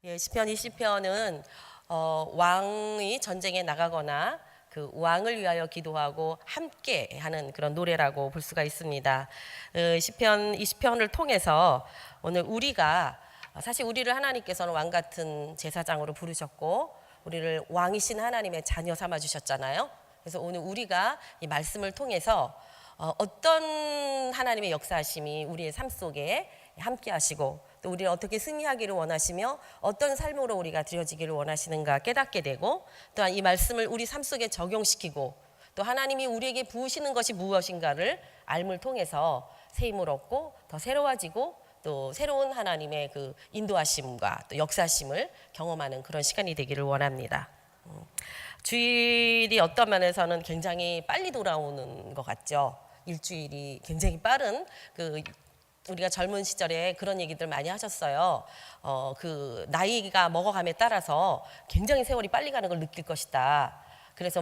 예, 시편 20편은 왕이 전쟁에 나가거나 그 왕을 위하여 기도하고 함께 하는 그런 노래라고 볼 수가 있습니다. 시편 20편을 통해서 오늘 우리가 사실 우리를 하나님께서는 왕 같은 제사장으로 부르셨고 우리를 왕이신 하나님의 자녀 삼아 주셨잖아요. 그래서 오늘 우리가 이 말씀을 통해서 어떤 하나님의 역사하심이 우리의 삶 속에 함께 하시고 또 우리를 어떻게 승리하기를 원하시며 어떤 삶으로 우리가 드려지기를 원하시는가 깨닫게 되고 또한 이 말씀을 우리 삶 속에 적용시키고 또 하나님이 우리에게 부으시는 것이 무엇인가를 알물 통해서 새 힘을 얻고 더 새로워지고 또 새로운 하나님의 그 인도하심과 또 역사심을 경험하는 그런 시간이 되기를 원합니다. 주일이 어떤 면에서는 굉장히 빨리 돌아오는 것 같죠. 일주일이 굉장히 빠른 우리가 젊은 시절에 그런 얘기들 많이 하셨어요. 그 나이가 먹어감에 따라서 굉장히 세월이 빨리 가는 걸 느낄 것이다. 그래서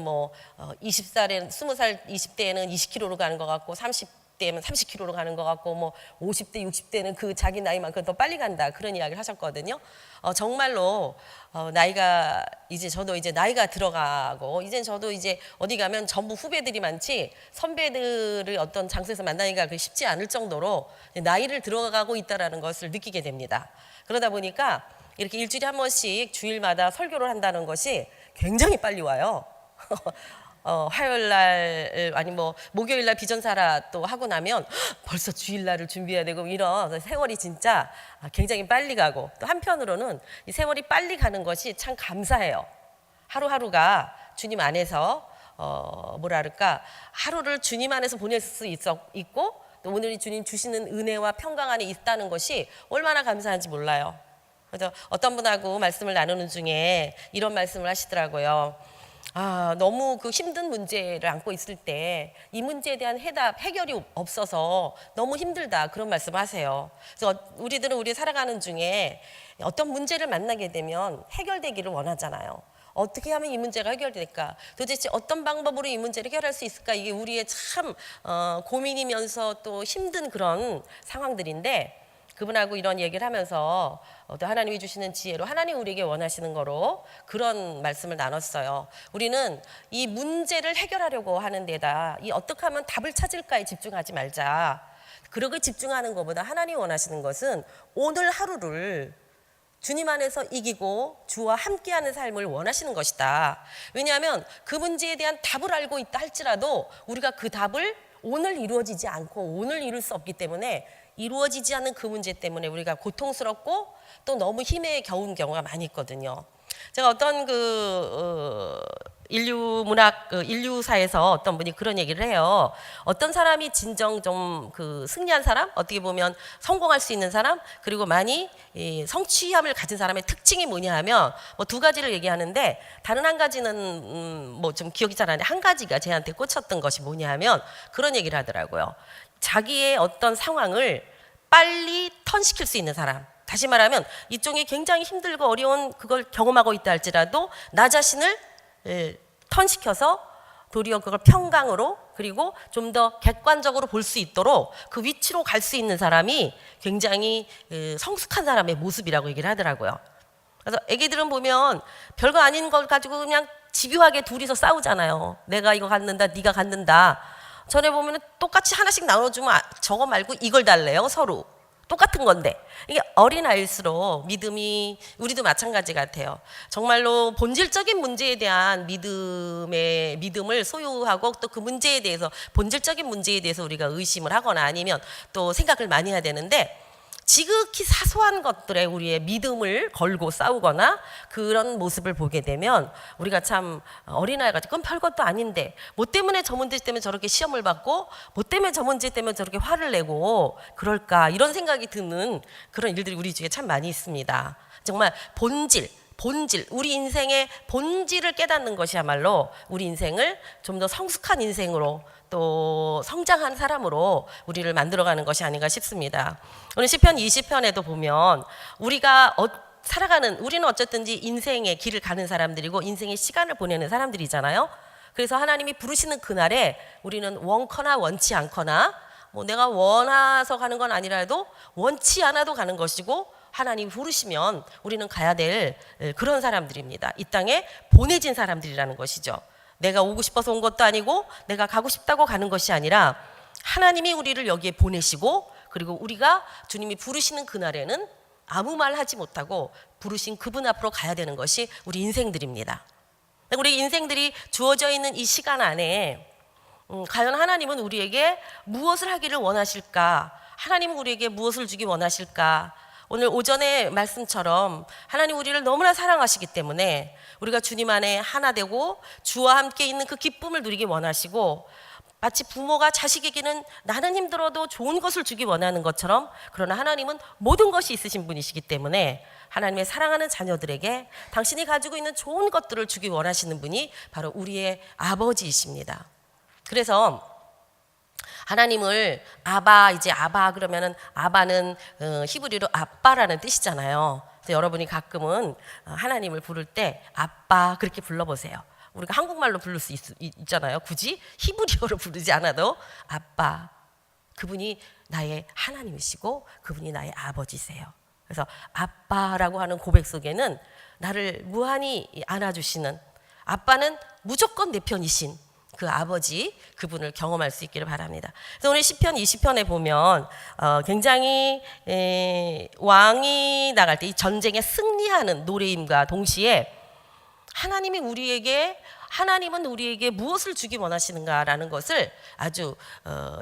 20살에 20살 20대에는 20km로 가는 것 같고 30대면 30km로 가는 것 같고 50대 60대는 그 자기 나이만큼 더 빨리 간다. 그런 이야기를 하셨거든요. 정말로 나이가 저도 이제 나이가 들어가고 이젠 저도 이제 어디 가면 전부 후배들이 많지 선배들을 어떤 장소에서 만나기가 쉽지 않을 정도로 나이를 들어가고 있다라는 것을 느끼게 됩니다. 그러다 보니까 이렇게 일주일에 한 번씩 주일마다 설교를 한다는 것이 굉장히 빨리 와요. 화요일날 아니 목요일날 비전사라 또 하고 나면 벌써 주일날을 준비해야 되고 이런 세월이 진짜 굉장히 빨리 가고 또 한편으로는 이 세월이 빨리 가는 것이 참 감사해요. 하루하루가 주님 안에서 하루를 주님 안에서 보낼 수 있고 또 오늘 주님 주시는 은혜와 평강 안에 있다는 것이 얼마나 감사한지 몰라요. 그래서 어떤 분하고 말씀을 나누는 중에 이런 말씀을 하시더라고요. 너무 그 힘든 문제를 안고 있을 때 이 문제에 대한 해결이 없어서 너무 힘들다 그런 말씀을 하세요. 그래서 우리들은 우리 살아가는 중에 어떤 문제를 만나게 되면 해결되기를 원하잖아요. 어떻게 하면 이 문제가 해결될까? 도대체 어떤 방법으로 이 문제를 해결할 수 있을까? 이게 우리의 참 고민이면서 또 힘든 그런 상황들인데 그분하고 이런 얘기를 하면서 또 하나님이 주시는 지혜로 하나님 우리에게 원하시는 거로 그런 말씀을 나눴어요. 우리는 이 문제를 해결하려고 하는 데다 이 어떻게 하면 답을 찾을까에 집중하지 말자. 그러게 집중하는 것보다 하나님이 원하시는 것은 오늘 하루를 주님 안에서 이기고 주와 함께하는 삶을 원하시는 것이다. 왜냐하면 그 문제에 대한 답을 알고 있다 할지라도 우리가 그 답을 오늘 이루어지지 않고 오늘 이룰 수 없기 때문에 이루어지지 않는 그 문제 때문에 우리가 고통스럽고 또 너무 힘에 겨운 경우가 많이 있거든요. 제가 어떤 인류사에서 어떤 분이 그런 얘기를 해요. 어떤 사람이 진정 좀 승리한 사람, 어떻게 보면 성공할 수 있는 사람, 그리고 많이 성취함을 가진 사람의 특징이 뭐냐 하면 두 가지를 얘기하는데 다른 한 가지는 좀 기억이 잘 안 나는데 한 가지가 제한테 꽂혔던 것이 뭐냐 하면 그런 얘기를 하더라고요. 자기의 어떤 상황을 빨리 턴시킬 수 있는 사람. 다시 말하면 이쪽이 굉장히 힘들고 어려운 그걸 경험하고 있다 할지라도 나 자신을 턴시켜서 도리어 그걸 평강으로 그리고 좀 더 객관적으로 볼 수 있도록 그 위치로 갈 수 있는 사람이 굉장히 성숙한 사람의 모습이라고 얘기를 하더라고요. 그래서 애기들은 보면 별거 아닌 걸 가지고 그냥 집요하게 둘이서 싸우잖아요. 내가 이거 갖는다, 네가 갖는다. 전에 보면 똑같이 하나씩 나눠주면 저거 말고 이걸 달래요. 서로 똑같은 건데 이게 어린아이일수록 믿음이 우리도 마찬가지 같아요. 정말로 본질적인 문제에 대한 믿음을 소유하고 또 그 문제에 대해서 본질적인 문제에 대해서 우리가 의심을 하거나 아니면 또 생각을 많이 해야 되는데 지극히 사소한 것들에 우리의 믿음을 걸고 싸우거나 그런 모습을 보게 되면 우리가 참 어린아이 같이 그건 별것도 아닌데 뭐 때문에 저 문제 때문에 저렇게 시험을 받고 뭐 때문에 저 문제 때문에 저렇게 화를 내고 그럴까 이런 생각이 드는 그런 일들이 우리 중에 참 많이 있습니다. 정말 본질 우리 인생의 본질을 깨닫는 것이야말로 우리 인생을 좀 더 성숙한 인생으로 또 성장한 사람으로 우리를 만들어가는 것이 아닌가 싶습니다. 오늘 시편 20편에도 보면 우리가 우리는 어쨌든지 인생의 길을 가는 사람들이고 인생의 시간을 보내는 사람들이잖아요. 그래서 하나님이 부르시는 그날에 우리는 원커나 원치 않거나 내가 원해서 가는 건 아니라도 원치 않아도 가는 것이고 하나님이 부르시면 우리는 가야 될 그런 사람들입니다. 이 땅에 보내진 사람들이라는 것이죠. 내가 오고 싶어서 온 것도 아니고 내가 가고 싶다고 가는 것이 아니라 하나님이 우리를 여기에 보내시고, 그리고 우리가 주님이 부르시는 그날에는 아무 말 하지 못하고 부르신 그분 앞으로 가야 되는 것이 우리 인생들입니다. 우리 인생들이 주어져 있는 이 시간 안에 과연 하나님은 우리에게 무엇을 하기를 원하실까? 하나님은 우리에게 무엇을 주기 원하실까? 오늘 오전의 말씀처럼 하나님 우리를 너무나 사랑하시기 때문에 우리가 주님 안에 하나 되고 주와 함께 있는 그 기쁨을 누리기 원하시고, 마치 부모가 자식에게는 나는 힘들어도 좋은 것을 주기 원하는 것처럼, 그러나 하나님은 모든 것이 있으신 분이시기 때문에 하나님의 사랑하는 자녀들에게 당신이 가지고 있는 좋은 것들을 주기 원하시는 분이 바로 우리의 아버지이십니다. 그래서 하나님을 아바, 이제 아바 그러면은 아바는 히브리로 아빠라는 뜻이잖아요. 그래서 여러분이 가끔은 하나님을 부를 때 아빠 그렇게 불러보세요. 우리가 한국말로 부를 수 있잖아요. 굳이 히브리어로 부르지 않아도 아빠, 그분이 나의 하나님이시고 그분이 나의 아버지세요. 그래서 아빠라고 하는 고백 속에는 나를 무한히 안아주시는, 아빠는 무조건 내 편이신 그 아버지, 그분을 경험할 수 있기를 바랍니다. 그래서 오늘 시편 20편에 보면 굉장히 왕이 나갈 때 이 전쟁에 승리하는 노래임과 동시에 하나님은 우리에게 무엇을 주기 원하시는가라는 것을 아주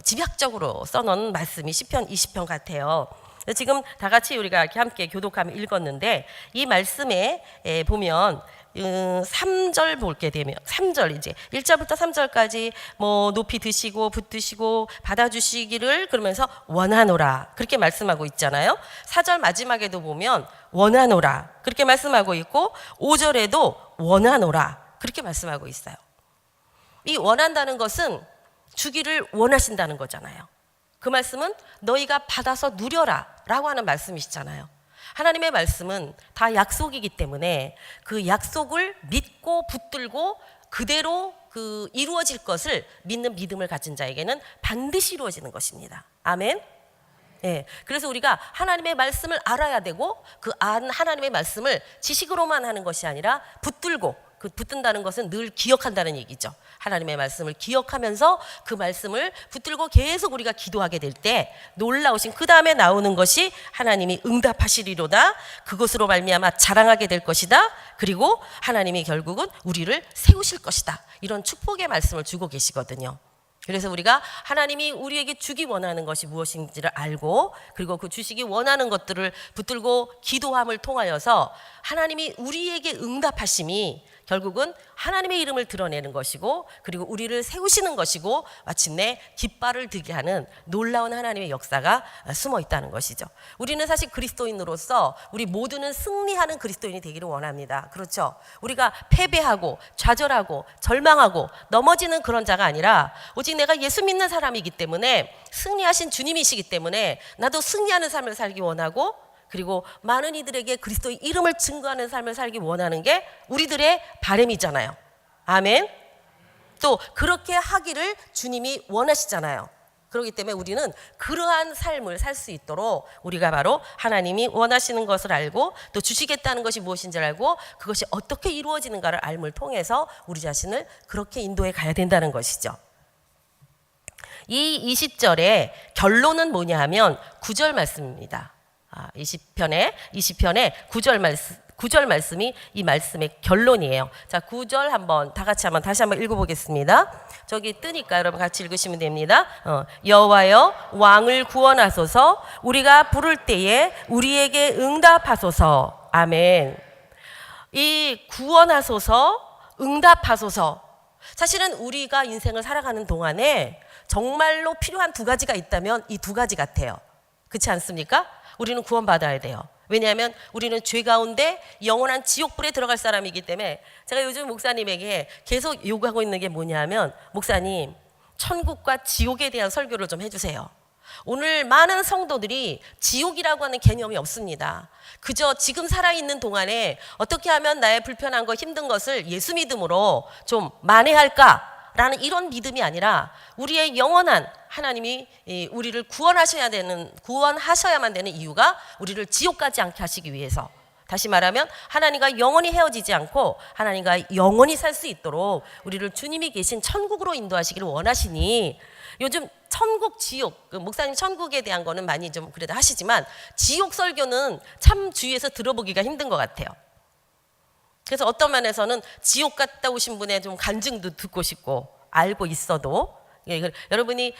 집약적으로 써놓은 말씀이 시편 20편 같아요. 지금 다 같이 우리가 이렇게 함께 교독하며 읽었는데, 이 말씀에 보면 3절 볼게 되면 3절, 이제 1절부터 3절까지 뭐 높이 드시고 붙드시고 받아주시기를 그러면서 원하노라 그렇게 말씀하고 있잖아요. 4절 마지막에도 보면 원하노라 그렇게 말씀하고 있고, 5절에도 원하노라 그렇게 말씀하고 있어요. 이 원한다는 것은 주기를 원하신다는 거잖아요. 그 말씀은 너희가 받아서 누려라 라고 하는 말씀이시잖아요. 하나님의 말씀은 다 약속이기 때문에 그 약속을 믿고 붙들고 그대로 그 이루어질 것을 믿는 믿음을 가진 자에게는 반드시 이루어지는 것입니다. 아멘. 예, 그래서 우리가 하나님의 말씀을 알아야 되고, 그 하나님의 말씀을 지식으로만 하는 것이 아니라 붙들고, 그 붙든다는 것은 늘 기억한다는 얘기죠. 하나님의 말씀을 기억하면서 그 말씀을 붙들고 계속 우리가 기도하게 될 때 놀라우신 그 다음에 나오는 것이 하나님이 응답하시리로다, 그것으로 말미암아 자랑하게 될 것이다, 그리고 하나님이 결국은 우리를 세우실 것이다, 이런 축복의 말씀을 주고 계시거든요. 그래서 우리가 하나님이 우리에게 주기 원하는 것이 무엇인지를 알고, 그리고 그 주시기 원하는 것들을 붙들고 기도함을 통하여서 하나님이 우리에게 응답하심이 결국은 하나님의 이름을 드러내는 것이고, 그리고 우리를 세우시는 것이고, 마침내 깃발을 들게 하는 놀라운 하나님의 역사가 숨어 있다는 것이죠. 우리는 사실 그리스도인으로서 우리 모두는 승리하는 그리스도인이 되기를 원합니다. 그렇죠? 우리가 패배하고 좌절하고 절망하고 넘어지는 그런 자가 아니라, 오직 내가 예수 믿는 사람이기 때문에, 승리하신 주님이시기 때문에 나도 승리하는 삶을 살기 원하고, 그리고 많은 이들에게 그리스도의 이름을 증거하는 삶을 살기 원하는 게 우리들의 바람이잖아요. 아멘. 또 그렇게 하기를 주님이 원하시잖아요. 그렇기 때문에 우리는 그러한 삶을 살 수 있도록 우리가 바로 하나님이 원하시는 것을 알고, 또 주시겠다는 것이 무엇인지를 알고, 그것이 어떻게 이루어지는가를 알므를 통해서 우리 자신을 그렇게 인도해 가야 된다는 것이죠. 이 20절의 결론은 뭐냐 하면 9절 말씀입니다. 20편의 9절 말씀이 이 말씀의 결론이에요. 자, 9절 한번 다 같이 다시 한번 읽어보겠습니다. 저기 뜨니까 여러분 같이 읽으시면 됩니다. 여호와여 왕을 구원하소서, 우리가 부를 때에 우리에게 응답하소서. 아멘. 이 구원하소서, 응답하소서, 사실은 우리가 인생을 살아가는 동안에 정말로 필요한 두 가지가 있다면 이 두 가지 같아요. 그렇지 않습니까? 우리는 구원받아야 돼요. 왜냐하면 우리는 죄 가운데 영원한 지옥불에 들어갈 사람이기 때문에, 제가 요즘 목사님에게 계속 요구하고 있는 게 뭐냐면, 목사님 천국과 지옥에 대한 설교를 좀 해주세요. 오늘 많은 성도들이 지옥이라고 하는 개념이 없습니다. 그저 지금 살아있는 동안에 어떻게 하면 나의 불편한 것, 힘든 것을 예수 믿음으로 좀 만회할까 라는 이런 믿음이 아니라 우리의 영원한 하나님이 우리를 구원하셔야만 되는 이유가 우리를 지옥 가지 않게 하시기 위해서, 다시 말하면 하나님과 영원히 헤어지지 않고 하나님과 영원히 살 수 있도록 우리를 주님이 계신 천국으로 인도하시기를 원하시니, 요즘 천국, 지옥, 목사님 천국에 대한 거는 많이 좀 그래도 하시지만 지옥 설교는 참 주위에서 들어보기가 힘든 것 같아요. 그래서 어떤 면에서는 지옥 갔다 오신 분의 좀 간증도 듣고 싶고, 알고 있어도 여러분이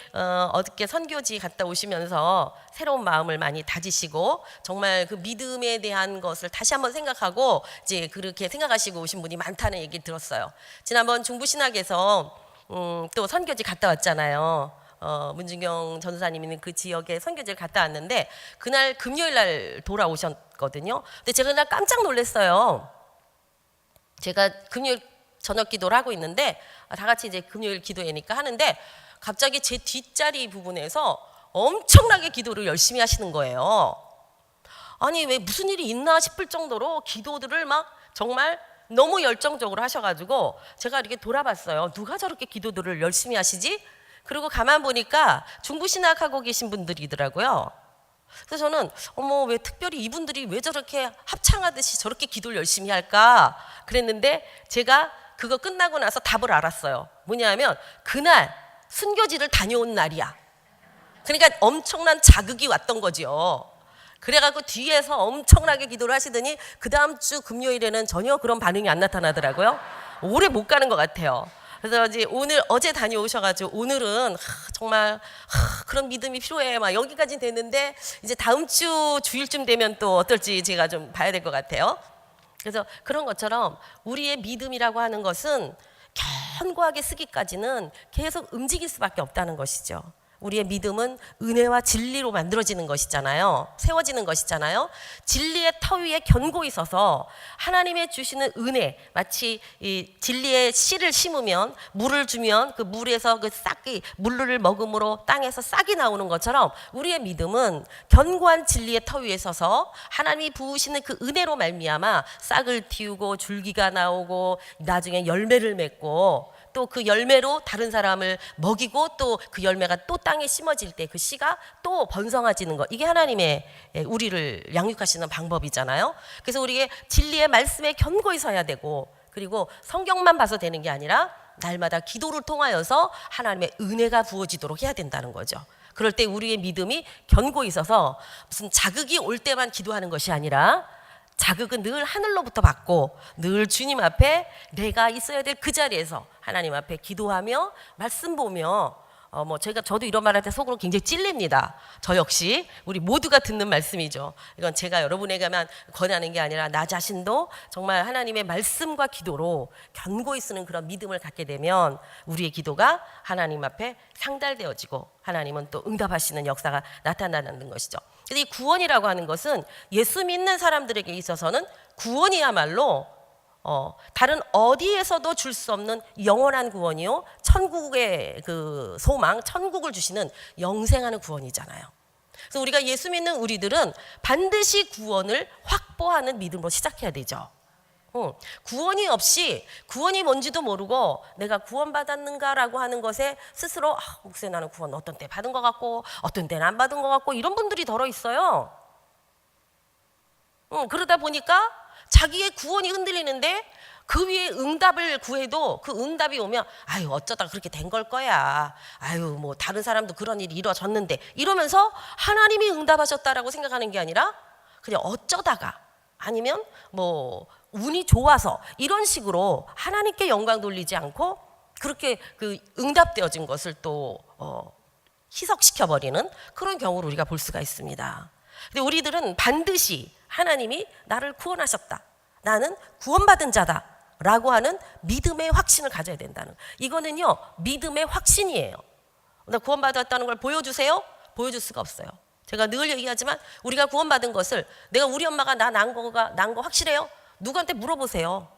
어저께 선교지 갔다 오시면서 새로운 마음을 많이 다지시고 정말 그 믿음에 대한 것을 다시 한번 생각하고 이제 그렇게 생각하시고 오신 분이 많다는 얘기 들었어요. 지난번 중부신학에서 또 선교지 갔다 왔잖아요. 문준경 전도사님이 그 지역에 선교지를 갔다 왔는데 그날 금요일 날 돌아오셨거든요. 근데 제가 그날 깜짝 놀랐어요. 제가 금요일 저녁 기도를 하고 있는데 다 같이 이제 금요일 기도회니까 하는데 갑자기 제 뒷자리 부분에서 엄청나게 기도를 열심히 하시는 거예요. 아니 왜 무슨 일이 있나 싶을 정도로 기도들을 막 정말 너무 열정적으로 하셔가지고 제가 이렇게 돌아봤어요. 누가 저렇게 기도들을 열심히 하시지? 그리고 가만 보니까 중부신학하고 계신 분들이더라고요. 그래서 저는 어머 왜 특별히 이분들이 왜 저렇게 합창하듯이 저렇게 기도를 열심히 할까 그랬는데 제가 그거 끝나고 나서 답을 알았어요. 뭐냐면 그날 순교지를 다녀온 날이야. 그러니까 엄청난 자극이 왔던 거죠. 그래갖고 뒤에서 엄청나게 기도를 하시더니 그 다음 주 금요일에는 전혀 그런 반응이 안 나타나더라고요. 오래 못 가는 것 같아요. 그래서 이제 어제 다녀오셔가지고 오늘은 정말 그런 믿음이 필요해 막 여기까지 됐는데 이제 다음 주 주일쯤 되면 또 어떨지 제가 좀 봐야 될 것 같아요. 그래서 그런 것처럼 우리의 믿음이라고 하는 것은 견고하게 쓰기까지는 계속 움직일 수밖에 없다는 것이죠. 우리의 믿음은 은혜와 진리로 만들어지는 것이잖아요. 세워지는 것이잖아요. 진리의 터 위에 견고히 서서 하나님의 주시는 은혜, 마치 이 진리의 씨를 심으면 물을 주면 그 물에서 그 싹이 물을 먹음으로 땅에서 싹이 나오는 것처럼 우리의 믿음은 견고한 진리의 터 위에 서서 하나님이 부으시는 그 은혜로 말미암아 싹을 틔우고 줄기가 나오고 나중에 열매를 맺고 또 그 열매로 다른 사람을 먹이고 또 그 열매가 또 땅에 심어질 때 그 씨가 또 번성해지는 것, 이게 하나님의 우리를 양육하시는 방법이잖아요. 그래서 우리의 진리의 말씀에 견고히 서야 되고, 그리고 성경만 봐서 되는 게 아니라 날마다 기도를 통하여서 하나님의 은혜가 부어지도록 해야 된다는 거죠. 그럴 때 우리의 믿음이 견고히 서서 무슨 자극이 올 때만 기도하는 것이 아니라 자극은 늘 하늘로부터 받고 늘 주님 앞에 내가 있어야 될 그 자리에서 하나님 앞에 기도하며 말씀 보며 저도 이런 말할 때 속으로 굉장히 찔립니다. 저 역시 우리 모두가 듣는 말씀이죠. 이건 제가 여러분에게만 권하는 게 아니라 나 자신도 정말 하나님의 말씀과 기도로 견고히 쓰는 그런 믿음을 갖게 되면 우리의 기도가 하나님 앞에 상달되어지고 하나님은 또 응답하시는 역사가 나타나는 것이죠. 근데 이 구원이라고 하는 것은 예수 믿는 사람들에게 있어서는 구원이야말로 다른 어디에서도 줄 수 없는 영원한 구원이요, 천국의 그 소망, 천국을 주시는 영생하는 구원이잖아요. 그래서 우리가 예수 믿는 우리들은 반드시 구원을 확보하는 믿음으로 시작해야 되죠. 구원이 없이 구원이 뭔지도 모르고 내가 구원받았는가라고 하는 것에 스스로 목사님 나는 구원 어떤 때 받은 것 같고 어떤 때는 안 받은 것 같고 이런 분들이 덜어 있어요. 그러다 보니까 자기의 구원이 흔들리는데 그 위에 응답을 구해도 그 응답이 오면 아유 어쩌다 그렇게 된 걸 거야, 아유 뭐 다른 사람도 그런 일이 이루어졌는데 이러면서 하나님이 응답하셨다라고 생각하는 게 아니라 그냥 어쩌다가 아니면 뭐 운이 좋아서 이런 식으로 하나님께 영광 돌리지 않고 그렇게 그 응답되어진 것을 또 희석시켜버리는 그런 경우를 우리가 볼 수가 있습니다. 근데 우리들은 반드시 하나님이 나를 구원하셨다, 나는 구원받은 자다 라고 하는 믿음의 확신을 가져야 된다는, 이거는요 믿음의 확신이에요. 나 구원받았다는 걸 보여주세요? 보여줄 수가 없어요. 제가 늘 얘기하지만 우리가 구원받은 것을 내가 우리 엄마가 나 난 거 확실해요? 누구한테 물어보세요.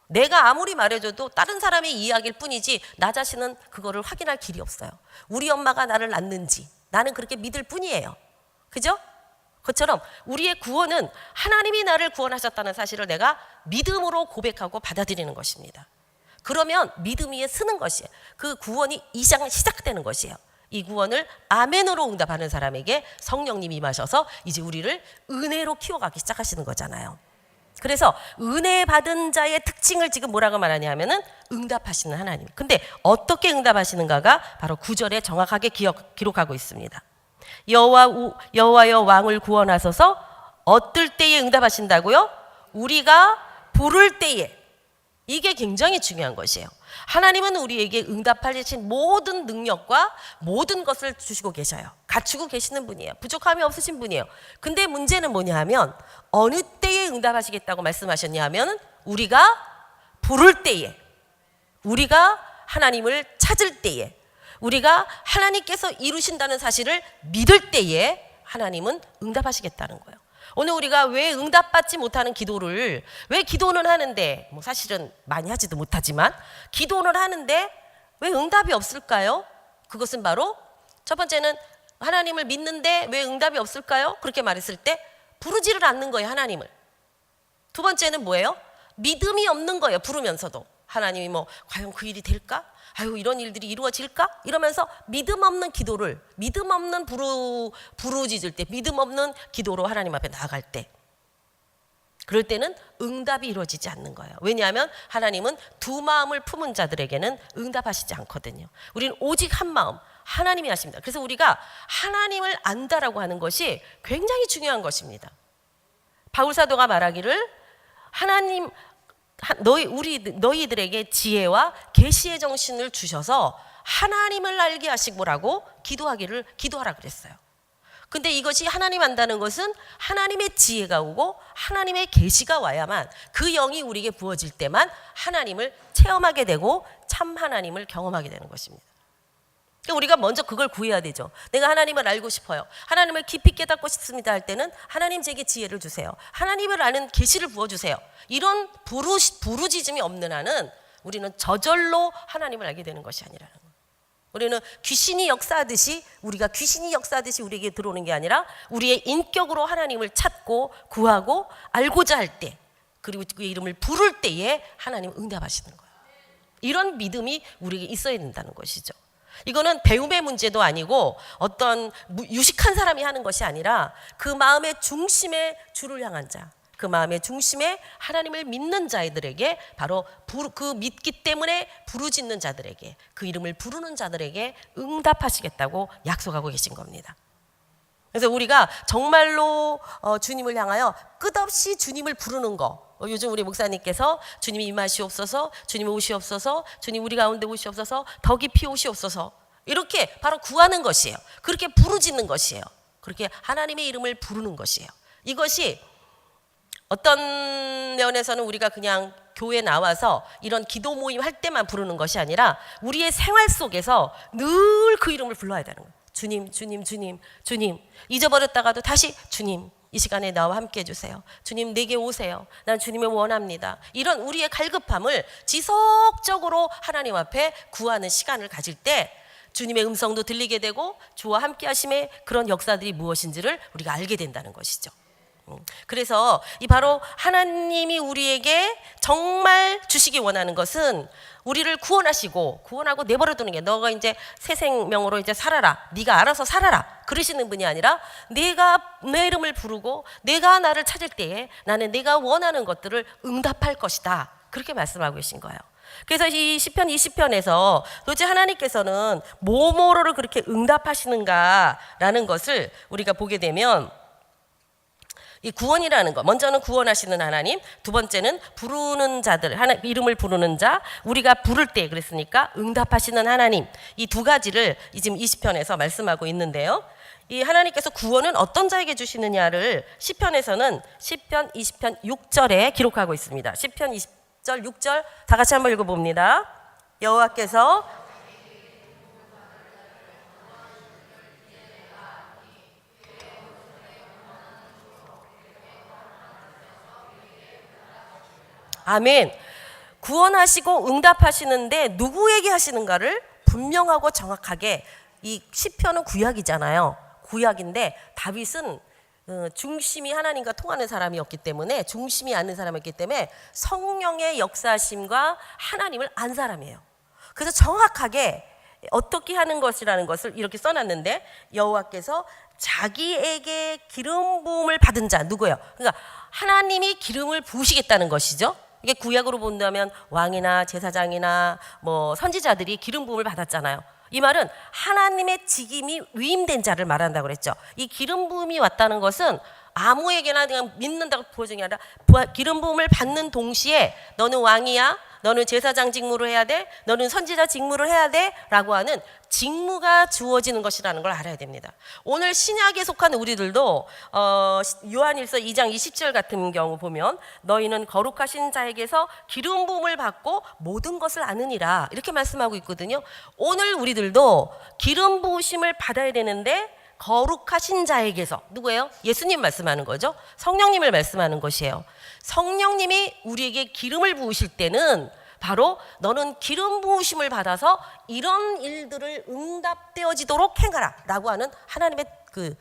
내가 아무리 말해줘도 다른 사람의 이야기일 뿐이지 나 자신은 그거를 확인할 길이 없어요. 우리 엄마가 나를 낳는지 나는 그렇게 믿을 뿐이에요. 그죠? 그처럼 우리의 구원은 하나님이 나를 구원하셨다는 사실을 내가 믿음으로 고백하고 받아들이는 것입니다. 그러면 믿음 위에 서는 것이에요. 그 구원이 시작되는 것이에요. 이 구원을 아멘으로 응답하는 사람에게 성령님이 임하셔서 이제 우리를 은혜로 키워가기 시작하시는 거잖아요. 그래서 은혜 받은 자의 특징을 지금 뭐라고 말하냐 하면은 응답하시는 하나님. 근데 어떻게 응답하시는가가 바로 9절에 정확하게 기록하고 있습니다. 여호와여 왕을 구원하소서. 어떨 때에 응답하신다고요? 우리가 부를 때에. 이게 굉장히 중요한 것이에요. 하나님은 우리에게 응답하신 모든 능력과 모든 것을 주시고 계셔요. 갖추고 계시는 분이에요. 부족함이 없으신 분이에요. 근데 문제는 뭐냐 하면 어느 때에 응답하시겠다고 말씀하셨냐 하면 우리가 부를 때에, 우리가 하나님을 찾을 때에, 우리가 하나님께서 이루신다는 사실을 믿을 때에 하나님은 응답하시겠다는 거예요. 오늘 우리가 왜 응답받지 못하는 기도를, 왜 기도는 하는데, 뭐 사실은 많이 하지도 못하지만 기도는 하는데 왜 응답이 없을까요? 그것은 바로 첫 번째는 하나님을 믿는데 왜 응답이 없을까요? 그렇게 말했을 때 부르지를 않는 거예요, 하나님을. 두 번째는 뭐예요? 믿음이 없는 거예요, 부르면서도. 하나님이 뭐 과연 그 일이 될까? 아유, 이런 일들이 이루어질까? 이러면서 믿음 없는 기도를, 믿음 없는 부르짖을 때, 믿음 없는 기도로 하나님 앞에 나아갈 때, 그럴 때는 응답이 이루어지지 않는 거예요. 왜냐하면 하나님은 두 마음을 품은 자들에게는 응답하시지 않거든요. 우리는 오직 한 마음, 하나님이 하십니다. 그래서 우리가 하나님을 안다라고 하는 것이 굉장히 중요한 것입니다. 바울 사도가 말하기를 하나님, 너희들에게 지혜와 계시의 정신을 주셔서 하나님을 알게 하시고라고 기도하라 그랬어요. 근데 이것이 하나님 안다는 것은 하나님의 지혜가 오고 하나님의 계시가 와야만, 그 영이 우리에게 부어질 때만 하나님을 체험하게 되고 참 하나님을 경험하게 되는 것입니다. 그러니까 우리가 먼저 그걸 구해야 되죠. 내가 하나님을 알고 싶어요. 하나님을 깊이 깨닫고 싶습니다 할 때는 하나님 제게 지혜를 주세요. 하나님을 아는 계시를 부어주세요. 이런 부르짖음이 없는 한은 우리는 저절로 하나님을 알게 되는 것이 아니라는 거예요. 우리는 우리가 귀신이 역사하듯이 우리에게 들어오는 게 아니라 우리의 인격으로 하나님을 찾고 구하고 알고자 할 때, 그리고 그의 이름을 부를 때에 하나님 응답하시는 거예요. 이런 믿음이 우리에게 있어야 된다는 것이죠. 이거는 배움의 문제도 아니고 어떤 유식한 사람이 하는 것이 아니라 그 마음의 중심에 주를 향한 자, 그 마음의 중심에 하나님을 믿는 자들에게, 바로 그 믿기 때문에 부르짖는 자들에게, 그 이름을 부르는 자들에게 응답하시겠다고 약속하고 계신 겁니다. 그래서 우리가 정말로 주님을 향하여 끝없이 주님을 부르는 거, 요즘 우리 목사님께서 주님이 임하시옵소서, 주님 오시옵소서, 주님 우리 가운데 오시옵소서, 더 깊이 오시옵소서, 이렇게 바로 구하는 것이에요. 그렇게 부르짖는 것이에요. 그렇게 하나님의 이름을 부르는 것이에요. 이것이 어떤 면에서는 우리가 그냥 교회 나와서 이런 기도 모임 할 때만 부르는 것이 아니라 우리의 생활 속에서 늘 그 이름을 불러야 되는 거예요. 주님, 주님, 주님, 주님. 잊어버렸다가도 다시 주님, 이 시간에 나와 함께 해주세요. 주님, 내게 오세요. 난 주님을 원합니다. 이런 우리의 갈급함을 지속적으로 하나님 앞에 구하는 시간을 가질 때 주님의 음성도 들리게 되고 주와 함께 하심의 그런 역사들이 무엇인지를 우리가 알게 된다는 것이죠. 그래서 이 바로 하나님이 우리에게 정말 주시기 원하는 것은 우리를 구원하고 내버려두는 게, 너가 이제 새 생명으로 이제 살아라, 네가 알아서 살아라, 그러시는 분이 아니라 내가 내 이름을 부르고 내가 나를 찾을 때에 나는 내가 원하는 것들을 응답할 것이다, 그렇게 말씀하고 계신 거예요. 그래서 이 시편 20편에서 도대체 하나님께서는 뭐뭐로를 그렇게 응답하시는가라는 것을 우리가 보게 되면, 이 구원이라는 것, 먼저는 구원하시는 하나님, 두 번째는 부르는 자들, 이름을 부르는 자, 우리가 부를 때 그랬으니까 응답하시는 하나님, 이 두 가지를 지금 20편에서 말씀하고 있는데요. 이 하나님께서 구원은 어떤 자에게 주시느냐를 시편에서는 시편 20편 6절에 기록하고 있습니다. 시편 20절 6절 다 같이 한번 읽어봅니다. 여호와께서 아멘. 구원하시고 응답하시는데 누구에게 하시는가를 분명하고 정확하게, 이 시편은 구약이잖아요. 구약인데 다윗은 중심이 하나님과 통하는 사람이었기 때문에, 중심이 않는 사람이었기 때문에 성령의 역사심과 하나님을 안 사람이에요. 그래서 정확하게 어떻게 하는 것이라는 것을 이렇게 써놨는데, 여호와께서 자기에게 기름 부음을 받은 자, 누구예요? 그러니까 하나님이 기름을 부으시겠다는 것이죠. 이게 구약으로 본다면 왕이나 제사장이나 뭐 선지자들이 기름 부음을 받았잖아요. 이 말은 하나님의 직임이 위임된 자를 말한다고 그랬죠. 이 기름 부음이 왔다는 것은 아무에게나 그냥 믿는다고 보여주는 게 아니라, 기름 부음을 받는 동시에 너는 왕이야, 너는 제사장 직무를 해야 돼, 너는 선지자 직무를 해야 돼 라고 하는 직무가 주어지는 것이라는 걸 알아야 됩니다. 오늘 신약에 속한 우리들도 요한일서 2장 20절 같은 경우 보면, 너희는 거룩하신 자에게서 기름 부음을 받고 모든 것을 아느니라, 이렇게 말씀하고 있거든요. 오늘 우리들도 기름 부으심을 받아야 되는데, 거룩하신 자에게서, 누구예요? 예수님 말씀하는 거죠. 성령님을 말씀하는 것이에요. 성령님이 우리에게 기름을 부으실 때는 바로 너는 기름 부으심을 받아서 이런 일들을 응답되어지도록 행하라 라고 하는 하나님의 그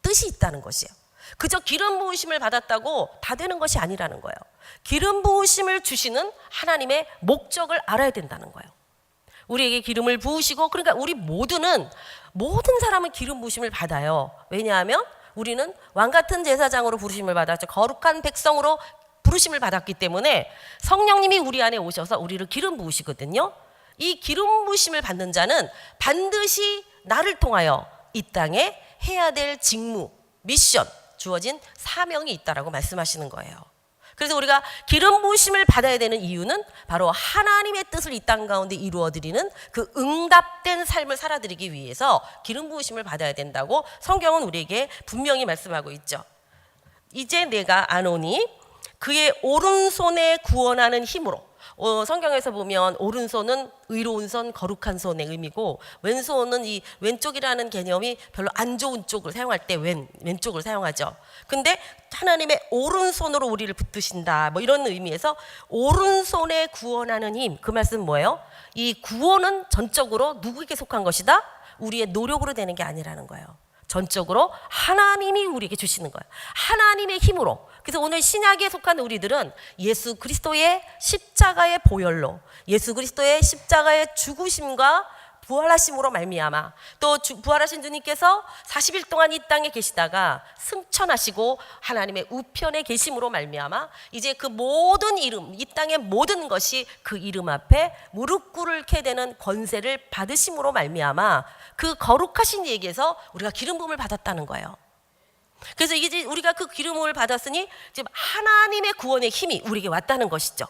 뜻이 있다는 것이에요. 그저 기름 부으심을 받았다고 다 되는 것이 아니라는 거예요. 기름 부으심을 주시는 하나님의 목적을 알아야 된다는 거예요. 우리에게 기름을 부으시고, 그러니까 우리 모든 사람은 기름 부으심을 받아요. 왜냐하면 우리는 왕같은 제사장으로 부르심을 받았죠. 거룩한 백성으로 부르심을 받았기 때문에 성령님이 우리 안에 오셔서 우리를 기름 부으시거든요. 이 기름 부으심을 받는 자는 반드시 나를 통하여 이 땅에 해야 될 직무, 미션, 주어진 사명이 있다라고 말씀하시는 거예요. 그래서 우리가 기름 부으심을 받아야 되는 이유는 바로 하나님의 뜻을 이 땅 가운데 이루어드리는 그 응답된 삶을 살아드리기 위해서 기름 부으심을 받아야 된다고 성경은 우리에게 분명히 말씀하고 있죠. 이제 내가 아노니 그의 오른손에 구원하는 힘으로, 성경에서 보면 오른손은 의로운 손, 거룩한 손의 의미고, 왼손은 이 왼쪽이라는 개념이 별로 안 좋은 쪽을 사용할 때 왼쪽을 사용하죠. 근데 하나님의 오른손으로 우리를 붙드신다, 뭐 이런 의미에서 오른손에 구원하는 힘, 그 말씀은 뭐예요? 이 구원은 전적으로 누구에게 속한 것이다? 우리의 노력으로 되는 게 아니라는 거예요. 전적으로 하나님이 우리에게 주시는 거예요. 하나님의 힘으로. 그래서 오늘 신약에 속한 우리들은 예수 그리스도의 십자가의 보혈로, 예수 그리스도의 십자가의 죽으심과 부활하심으로 말미암아, 또 부활하신 주님께서 40일 동안 이 땅에 계시다가 승천하시고 하나님의 우편에 계심으로 말미암아 이제 그 모든 이름, 이 땅의 모든 것이 그 이름 앞에 무릎 꿇게 되는 권세를 받으심으로 말미암아 그 거룩하신 이에게서 우리가 기름 부음을 받았다는 거예요. 그래서 이제 우리가 그 기름 부음을 받았으니 지금 하나님의 구원의 힘이 우리에게 왔다는 것이죠.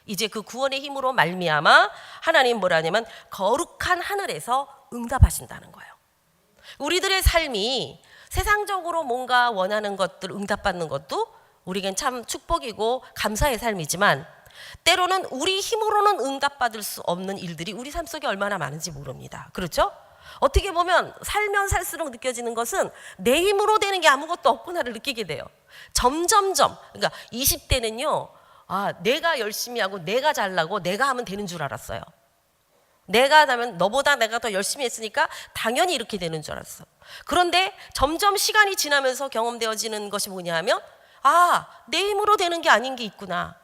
이제 그 구원의 힘으로 말미암아 하나님 뭐라냐면 거룩한 하늘에서 응답하신다는 거예요. 우리들의 삶이 세상적으로 뭔가 원하는 것들 응답받는 것도 우리에겐 참 축복이고 감사의 삶이지만, 때로는 우리 힘으로는 응답받을 수 없는 일들이 우리 삶 속에 얼마나 많은지 모릅니다. 그렇죠? 어떻게 보면 살면 살수록 느껴지는 것은 내 힘으로 되는 게 아무것도 없구나를 느끼게 돼요. 점점점. 그러니까 20대는요, 내가 열심히 하고 내가 잘나고 내가 하면 되는 줄 알았어요. 내가 하면 너보다 내가 더 열심히 했으니까 당연히 이렇게 되는 줄 알았어. 그런데 점점 시간이 지나면서 경험되어지는 것이 뭐냐 하면, 내 힘으로 되는 게 아닌 게 있구나.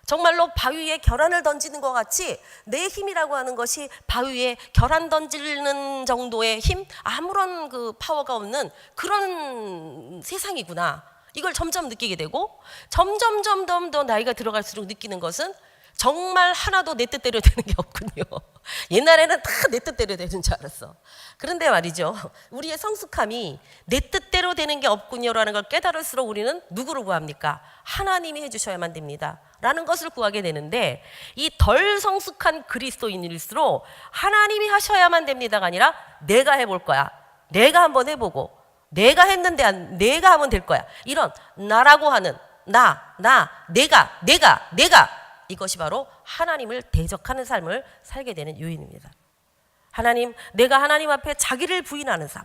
정말로 바위에 계란을 던지는 것 같이 내 힘이라고 하는 것이 바위에 계란 던지는 정도의 힘, 아무런 그 파워가 없는 그런 세상이구나. 이걸 점점 느끼게 되고, 점점 더 나이가 들어갈수록 느끼는 것은 정말 하나도 내 뜻대로 되는 게 없군요. 옛날에는 다 내 뜻대로 되는 줄 알았어. 그런데 말이죠, 우리의 성숙함이 내 뜻대로 되는 게 없군요라는 걸 깨달을수록 우리는 누구를 구합니까? 하나님이 해주셔야만 됩니다 라는 것을 구하게 되는데, 이 덜 성숙한 그리스도인일수록 하나님이 하셔야만 됩니다가 아니라 내가 해볼 거야, 내가 한번 해보고 내가 했는데 내가 하면 될 거야, 이런 나라고 하는 내가 이것이 바로 하나님을 대적하는 삶을 살게 되는 요인입니다. 내가 하나님 앞에 자기를 부인하는 삶,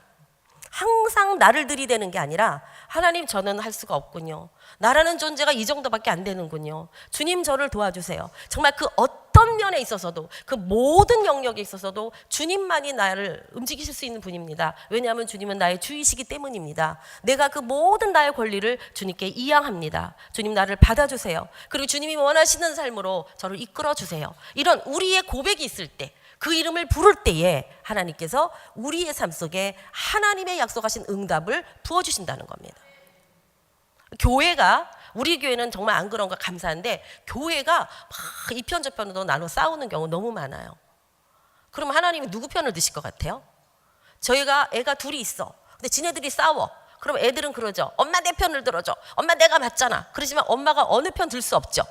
항상 나를 들이대는 게 아니라 하나님 저는 할 수가 없군요. 나라는 존재가 이 정도밖에 안 되는군요. 주님 저를 도와주세요. 정말 그 어떤 면에 있어서도 그 모든 영역에 있어서도 주님만이 나를 움직이실 수 있는 분입니다. 왜냐하면 주님은 나의 주이시기 때문입니다. 내가 그 모든 나의 권리를 주님께 이양합니다. 주님 나를 받아주세요. 그리고 주님이 원하시는 삶으로 저를 이끌어주세요. 이런 우리의 고백이 있을 때 그 이름을 부를 때에 하나님께서 우리의 삶 속에 하나님의 약속하신 응답을 부어주신다는 겁니다. 교회가 우리 교회는 정말 안 그런가 감사한데 교회가 막 이 편 저 편으로 나눠 싸우는 경우 너무 많아요. 그럼 하나님이 누구 편을 드실 것 같아요? 저희가 애가 둘이 있어. 근데 지네들이 싸워. 그럼 애들은 그러죠. 엄마 내 편을 들어줘. 엄마 내가 맞잖아. 그러지만 엄마가 어느 편 들 수 없죠.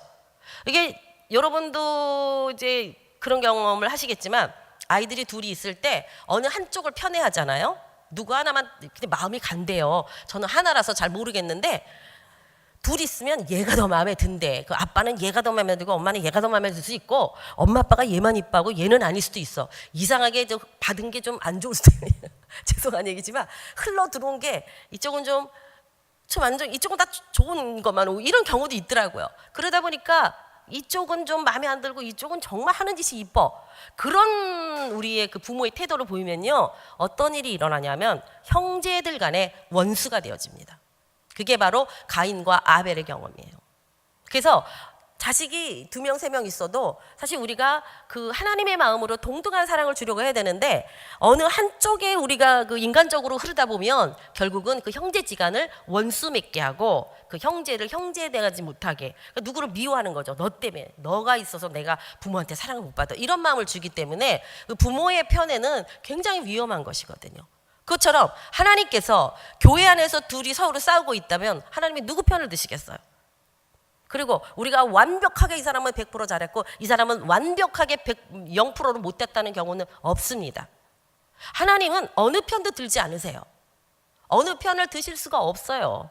이게 여러분도 이제 그런 경험을 하시겠지만 아이들이 둘이 있을 때 어느 한쪽을 편애하잖아요. 누구 하나만 마음이 간대요. 저는 하나라서 잘 모르겠는데 둘이 있으면 얘가 더 마음에 든대. 그 아빠는 얘가 더 마음에 들고 엄마는 얘가 더 마음에 들 수 있고 엄마 아빠가 얘만 이뻐하고 얘는 아닐 수도 있어. 이상하게 받은 게 좀 안 좋을 수도 있어요. 죄송한 얘기지만 흘러 들어온 게 이쪽은 좀 완전 이쪽은 다 좋은 것만 오고 이런 경우도 있더라고요. 그러다 보니까 이쪽은 좀 마음에 안 들고 이쪽은 정말 하는 짓이 이뻐. 그런 우리의 그 부모의 태도를 보이면요 어떤 일이 일어나냐면 형제들 간의 원수가 되어집니다. 그게 바로 가인과 아벨의 경험이에요. 그래서 자식이 2명, 3명 있어도 사실 우리가 그 하나님의 마음으로 동등한 사랑을 주려고 해야 되는데 어느 한쪽에 우리가 그 인간적으로 흐르다 보면 결국은 그 형제지간을 원수 맺게 하고 그 형제를 형제되지 못하게 그러니까 누구를 미워하는 거죠. 너 때문에 너가 있어서 내가 부모한테 사랑을 못 받아 이런 마음을 주기 때문에 그 부모의 편에는 굉장히 위험한 것이거든요. 그것처럼 하나님께서 교회 안에서 둘이 서로 싸우고 있다면 하나님이 누구 편을 드시겠어요? 그리고 우리가 완벽하게 이 사람은 100% 잘했고 이 사람은 완벽하게 0%를 못했다는 경우는 없습니다. 하나님은 어느 편도 들지 않으세요. 어느 편을 드실 수가 없어요.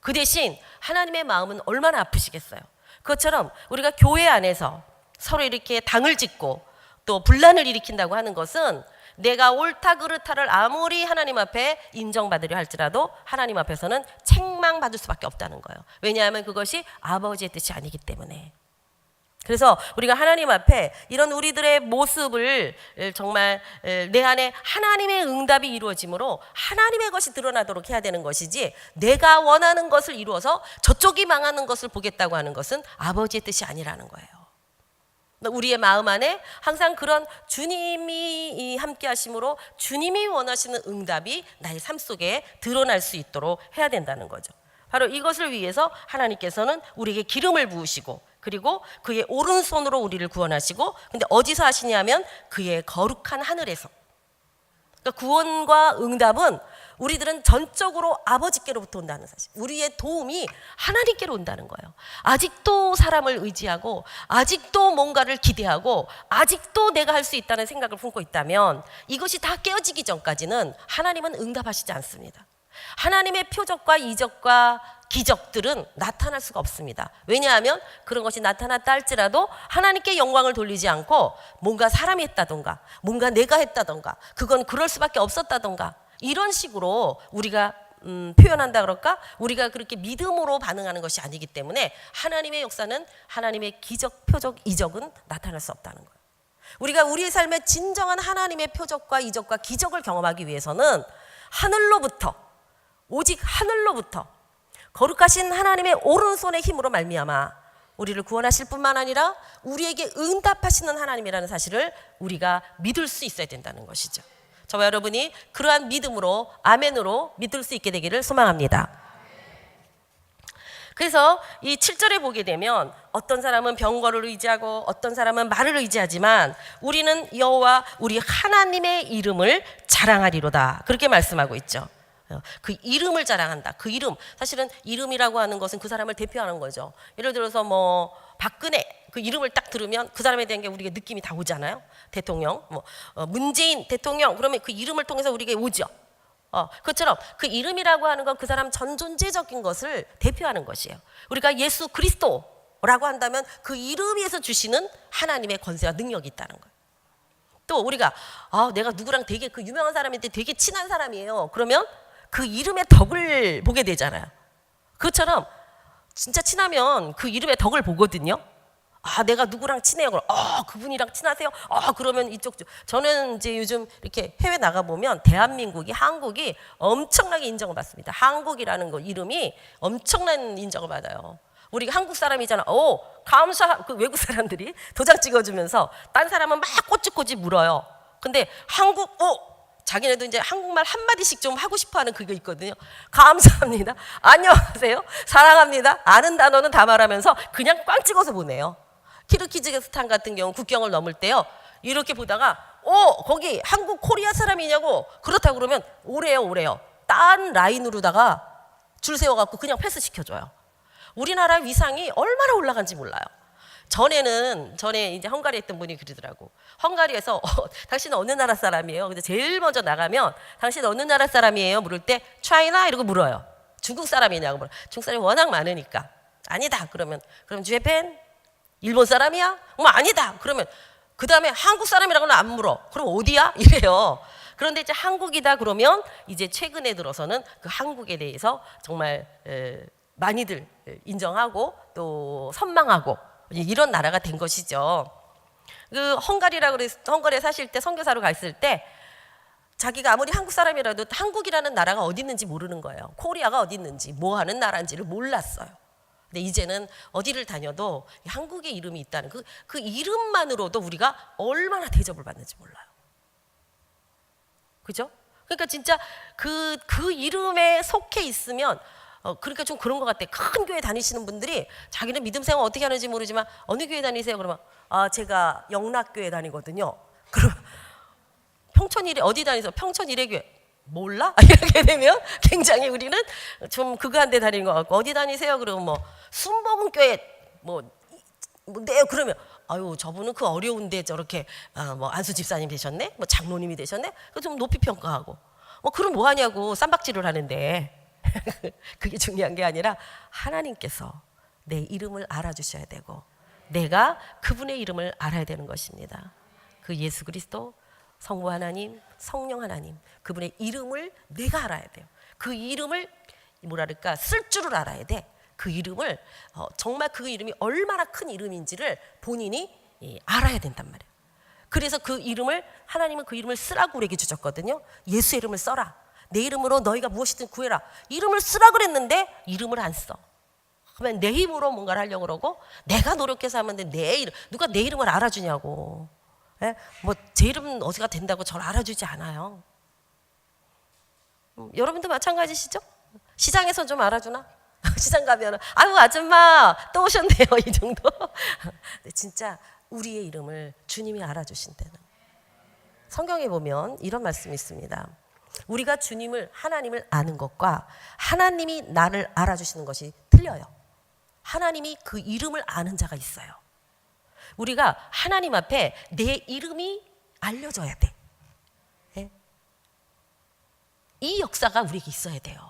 그 대신 하나님의 마음은 얼마나 아프시겠어요. 그것처럼 우리가 교회 안에서 서로 이렇게 당을 짓고 또 분란을 일으킨다고 하는 것은 내가 옳다 그르다를 아무리 하나님 앞에 인정받으려 할지라도 하나님 앞에서는 책망받을 수밖에 없다는 거예요. 왜냐하면 그것이 아버지의 뜻이 아니기 때문에. 그래서 우리가 하나님 앞에 이런 우리들의 모습을 정말 내 안에 하나님의 응답이 이루어짐으로 하나님의 것이 드러나도록 해야 되는 것이지 내가 원하는 것을 이루어서 저쪽이 망하는 것을 보겠다고 하는 것은 아버지의 뜻이 아니라는 거예요. 우리의 마음 안에 항상 그런 주님이 함께 하심으로 주님이 원하시는 응답이 나의 삶 속에 드러날 수 있도록 해야 된다는 거죠. 바로 이것을 위해서 하나님께서는 우리에게 기름을 부으시고 그리고 그의 오른손으로 우리를 구원하시고 근데 어디서 하시냐면 그의 거룩한 하늘에서. 그러니까 구원과 응답은 우리들은 전적으로 아버지께로부터 온다는 사실. 우리의 도움이 하나님께로 온다는 거예요. 아직도 사람을 의지하고 아직도 뭔가를 기대하고 아직도 내가 할 수 있다는 생각을 품고 있다면 이것이 다 깨어지기 전까지는 하나님은 응답하시지 않습니다. 하나님의 표적과 이적과 기적들은 나타날 수가 없습니다. 왜냐하면 그런 것이 나타났다 할지라도 하나님께 영광을 돌리지 않고 뭔가 사람이 했다던가 뭔가 내가 했다던가 그건 그럴 수밖에 없었다던가 이런 식으로 우리가 표현한다 그럴까? 우리가 그렇게 믿음으로 반응하는 것이 아니기 때문에 하나님의 역사는 하나님의 기적, 표적, 이적은 나타날 수 없다는 거예요. 우리가 우리의 삶에 진정한 하나님의 표적과 이적과 기적을 경험하기 위해서는 하늘로부터 오직 하늘로부터 거룩하신 하나님의 오른손의 힘으로 말미암아 우리를 구원하실 뿐만 아니라 우리에게 응답하시는 하나님이라는 사실을 우리가 믿을 수 있어야 된다는 것이죠. 저와 여러분이 그러한 믿음으로 아멘으로 믿을 수 있게 되기를 소망합니다. 그래서 이 7절에 보게 되면 어떤 사람은 병거를 의지하고 어떤 사람은 말을 의지하지만 우리는 여호와 우리 하나님의 이름을 자랑하리로다 그렇게 말씀하고 있죠. 그 이름을 자랑한다. 그 이름 사실은 이름이라고 하는 것은 그 사람을 대표하는 거죠. 예를 들어서 뭐 박근혜 그 이름을 딱 들으면 그 사람에 대한 게 우리가 느낌이 다 오잖아요. 대통령 문재인 대통령 그러면 그 이름을 통해서 우리에게 오죠. 그것처럼 그 이름이라고 하는 건 그 사람 전 존재적인 것을 대표하는 것이에요. 우리가 예수 그리스도라고 한다면 그 이름 위에서 주시는 하나님의 권세와 능력이 있다는 거예요. 또 우리가 내가 누구랑 되게 그 유명한 사람인데 되게 친한 사람이에요. 그러면 그 이름의 덕을 보게 되잖아요. 그것처럼 진짜 친하면 그 이름의 덕을 보거든요. 내가 누구랑 친해요. 그럼 그분이랑 친하세요? 그러면 이쪽 저는 이제 요즘 이렇게 해외 나가 보면 대한민국이 한국이 엄청나게 인정을 받습니다. 한국이라는 거 이름이 엄청난 인정을 받아요. 우리 한국 사람이잖아. 감사. 그 외국 사람들이 도장 찍어주면서 딴 사람은 막 꼬치꼬치 물어요. 근데 한국 자기네도 이제 한국말 한마디씩 좀 하고 싶어하는 그게 있거든요. 감사합니다. 안녕하세요. 사랑합니다. 아는 단어는 다 말하면서 그냥 꽝 찍어서 보내요. 키르기즈스탄 같은 경우 국경을 넘을 때요. 이렇게 보다가 거기 한국 코리아 사람이냐고 그렇다고 그러면 오래요. 딴 라인으로다가 줄 세워갖고 그냥 패스시켜줘요. 우리나라 위상이 얼마나 올라간지 몰라요. 전에 이제 헝가리에 있던 분이 그러더라고. 헝가리에서 당신은 어느 나라 사람이에요? 근데 제일 먼저 나가면 당신은 어느 나라 사람이에요? 물을 때 차이나 이러고 물어요. 중국 사람이냐고 물어요. 중국 사람이 워낙 많으니까 아니다. 그럼 재팬? 일본 사람이야? 아니다. 그러면 그 다음에 한국 사람이라고는 안 물어. 그럼 어디야? 이래요. 그런데 이제 한국이다 그러면 이제 최근에 들어서는 그 한국에 대해서 정말 많이들 인정하고 또 선망하고 이런 나라가 된 것이죠. 그 헝가리에 사실 때 선교사로 갔을 때 자기가 아무리 한국 사람이라도 한국이라는 나라가 어디 있는지 모르는 거예요. 코리아가 어디 있는지 뭐 하는 나라인지를 몰랐어요. 근데 이제는 어디를 다녀도 한국의 이름이 있다는 그 이름만으로도 우리가 얼마나 대접을 받는지 몰라요. 그죠? 그러니까 진짜 그 이름에 속해 있으면 그러니까 좀 그런 것 같아. 큰 교회 다니시는 분들이 자기는 믿음 생활 어떻게 하는지 모르지만 어느 교회 다니세요? 그러면 제가 영락교회 다니거든요. 그럼 평촌 어디 다니세요? 평촌 이래교회. 몰라? 이렇게 되면 굉장히 우리는 좀 그거한테 다니는 것 같고 어디 다니세요? 그러면 순복음교회 네 그러면 저분은 그 어려운데 저렇게 안수 집사님 되셨네? 장로님이 되셨네? 좀 높이 평가하고 그럼 뭐 하냐고 쌈박질을 하는데 그게 중요한 게 아니라 하나님께서 내 이름을 알아주셔야 되고 내가 그분의 이름을 알아야 되는 것입니다. 그 예수 그리스도 성부 하나님, 성령 하나님 그분의 이름을 내가 알아야 돼요. 그 이름을 쓸 줄을 알아야 돼. 그 이름을 정말 그 이름이 얼마나 큰 이름인지를 본인이 알아야 된단 말이에요. 그래서 하나님은 그 이름을 쓰라고 우리에게 주셨거든요. 예수 이름을 써라. 내 이름으로 너희가 무엇이든 구해라. 이름을 쓰라 그랬는데 이름을 안 써. 그러면 내 힘으로 뭔가를 하려고 그러고 내가 노력해서 하면 돼. 누가 내 이름을 알아주냐고. 제 이름 어디가 된다고 저를 알아주지 않아요. 여러분도 마찬가지시죠? 시장에서 좀 알아주나? 시장 가면 아줌마 또 오셨네요. 이 정도. 진짜 우리의 이름을 주님이 알아주신다는. 성경에 보면 이런 말씀이 있습니다. 우리가 하나님을 아는 것과 하나님이 나를 알아주시는 것이 틀려요. 하나님이 그 이름을 아는 자가 있어요. 우리가 하나님 앞에 내 이름이 알려져야 돼. 네? 이 역사가 우리에게 있어야 돼요.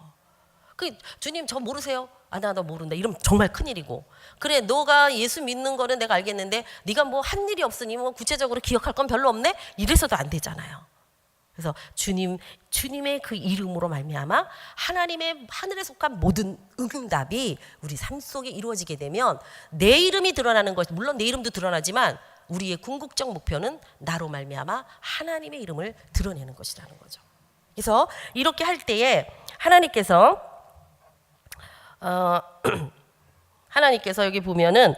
주님 저 모르세요? 나 모른다. 이러면 정말 큰일이고. 그래 너가 예수 믿는 거는 내가 알겠는데 네가 한 일이 없으니 구체적으로 기억할 건 별로 없네? 이래서도 안 되잖아요. 그래서 주님의 그 이름으로 말미암아 하나님의 하늘에 속한 모든 응답이 우리 삶 속에 이루어지게 되면 내 이름이 드러나는 것, 물론 내 이름도 드러나지만 우리의 궁극적 목표는 나로 말미암아 하나님의 이름을 드러내는 것이라는 거죠. 그래서 이렇게 할 때에 하나님께서 여기 보면은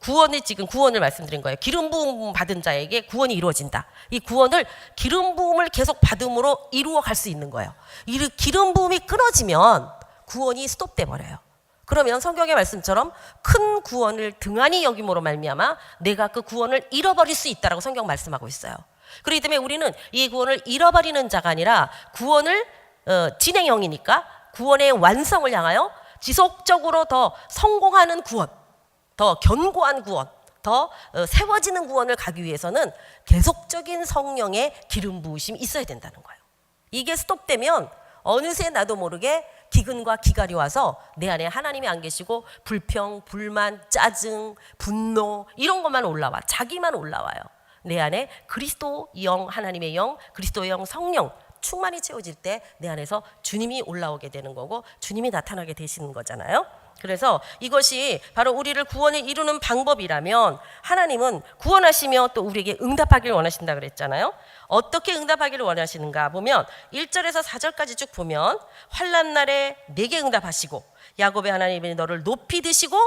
구원을 말씀드린 거예요. 기름 부음 받은 자에게 구원이 이루어진다. 이 구원을 기름 부음을 계속 받음으로 이루어 갈 수 있는 거예요. 이 기름 부음이 끊어지면 구원이 스톱돼 버려요. 그러면 성경의 말씀처럼 큰 구원을 등한히 여김으로 말미암아 내가 그 구원을 잃어버릴 수 있다라고 성경 말씀하고 있어요. 그렇기 때문에 우리는 이 구원을 잃어버리는 자가 아니라 구원을 진행형이니까 구원의 완성을 향하여 지속적으로 더 성공하는 구원, 더 견고한 구원, 더 세워지는 구원을 가기 위해서는 계속적인 성령의 기름 부으심이 있어야 된다는 거예요. 이게 스톱되면 어느새 나도 모르게 기근과 기갈이 와서 내 안에 하나님이 안 계시고 불평, 불만, 짜증, 분노 이런 것만 올라와. 자기만 올라와요. 내 안에 그리스도 영, 하나님의 영, 그리스도의 영, 성령 충만히 채워질 때 내 안에서 주님이 올라오게 되는 거고 주님이 나타나게 되시는 거잖아요. 그래서 이것이 바로 우리를 구원에 이루는 방법이라면 하나님은 구원하시며 또 우리에게 응답하기를 원하신다 그랬잖아요. 어떻게 응답하기를 원하시는가 보면 1절에서 4절까지 쭉 보면 환난 날에 내게 응답하시고 야곱의 하나님이 너를 높이 드시고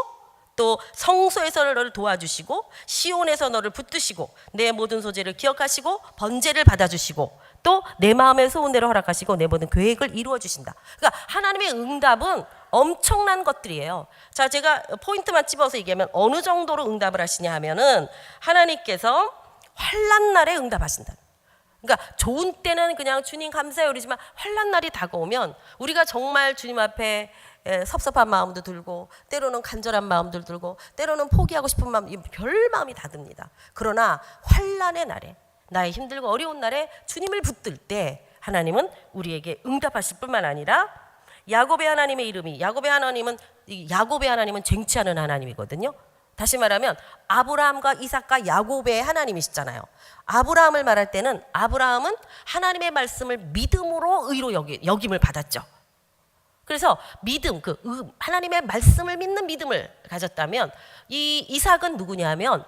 또 성소에서 너를 도와주시고 시온에서 너를 붙드시고 내 모든 소재를 기억하시고 번제를 받아주시고 또 내 마음의 소원대로 허락하시고 내 모든 계획을 이루어 주신다. 그러니까 하나님의 응답은 엄청난 것들이에요. 자, 제가 포인트만 집어서 얘기하면 어느 정도로 응답을 하시냐 하면은 하나님께서 환난 날에 응답하신다. 그러니까 좋은 때는 그냥 주님 감사해요 그러지만 환난 날이 다가오면 우리가 정말 주님 앞에 섭섭한 마음도 들고 때로는 간절한 마음도 들고 때로는 포기하고 싶은 마음, 별 마음이 다 듭니다. 그러나 환난의 날에 나의 힘들고 어려운 날에 주님을 붙들 때 하나님은 우리에게 응답하실 뿐만 아니라 야곱의 하나님의 이름이 야곱의 하나님은 쟁취하는 하나님이거든요. 다시 말하면 아브라함과 이삭과 야곱의 하나님이시잖아요. 아브라함을 말할 때는 아브라함은 하나님의 말씀을 믿음으로 의로 여김을 받았죠. 그래서 믿음, 하나님의 말씀을 믿는 믿음을 가졌다면 이 이삭은 누구냐면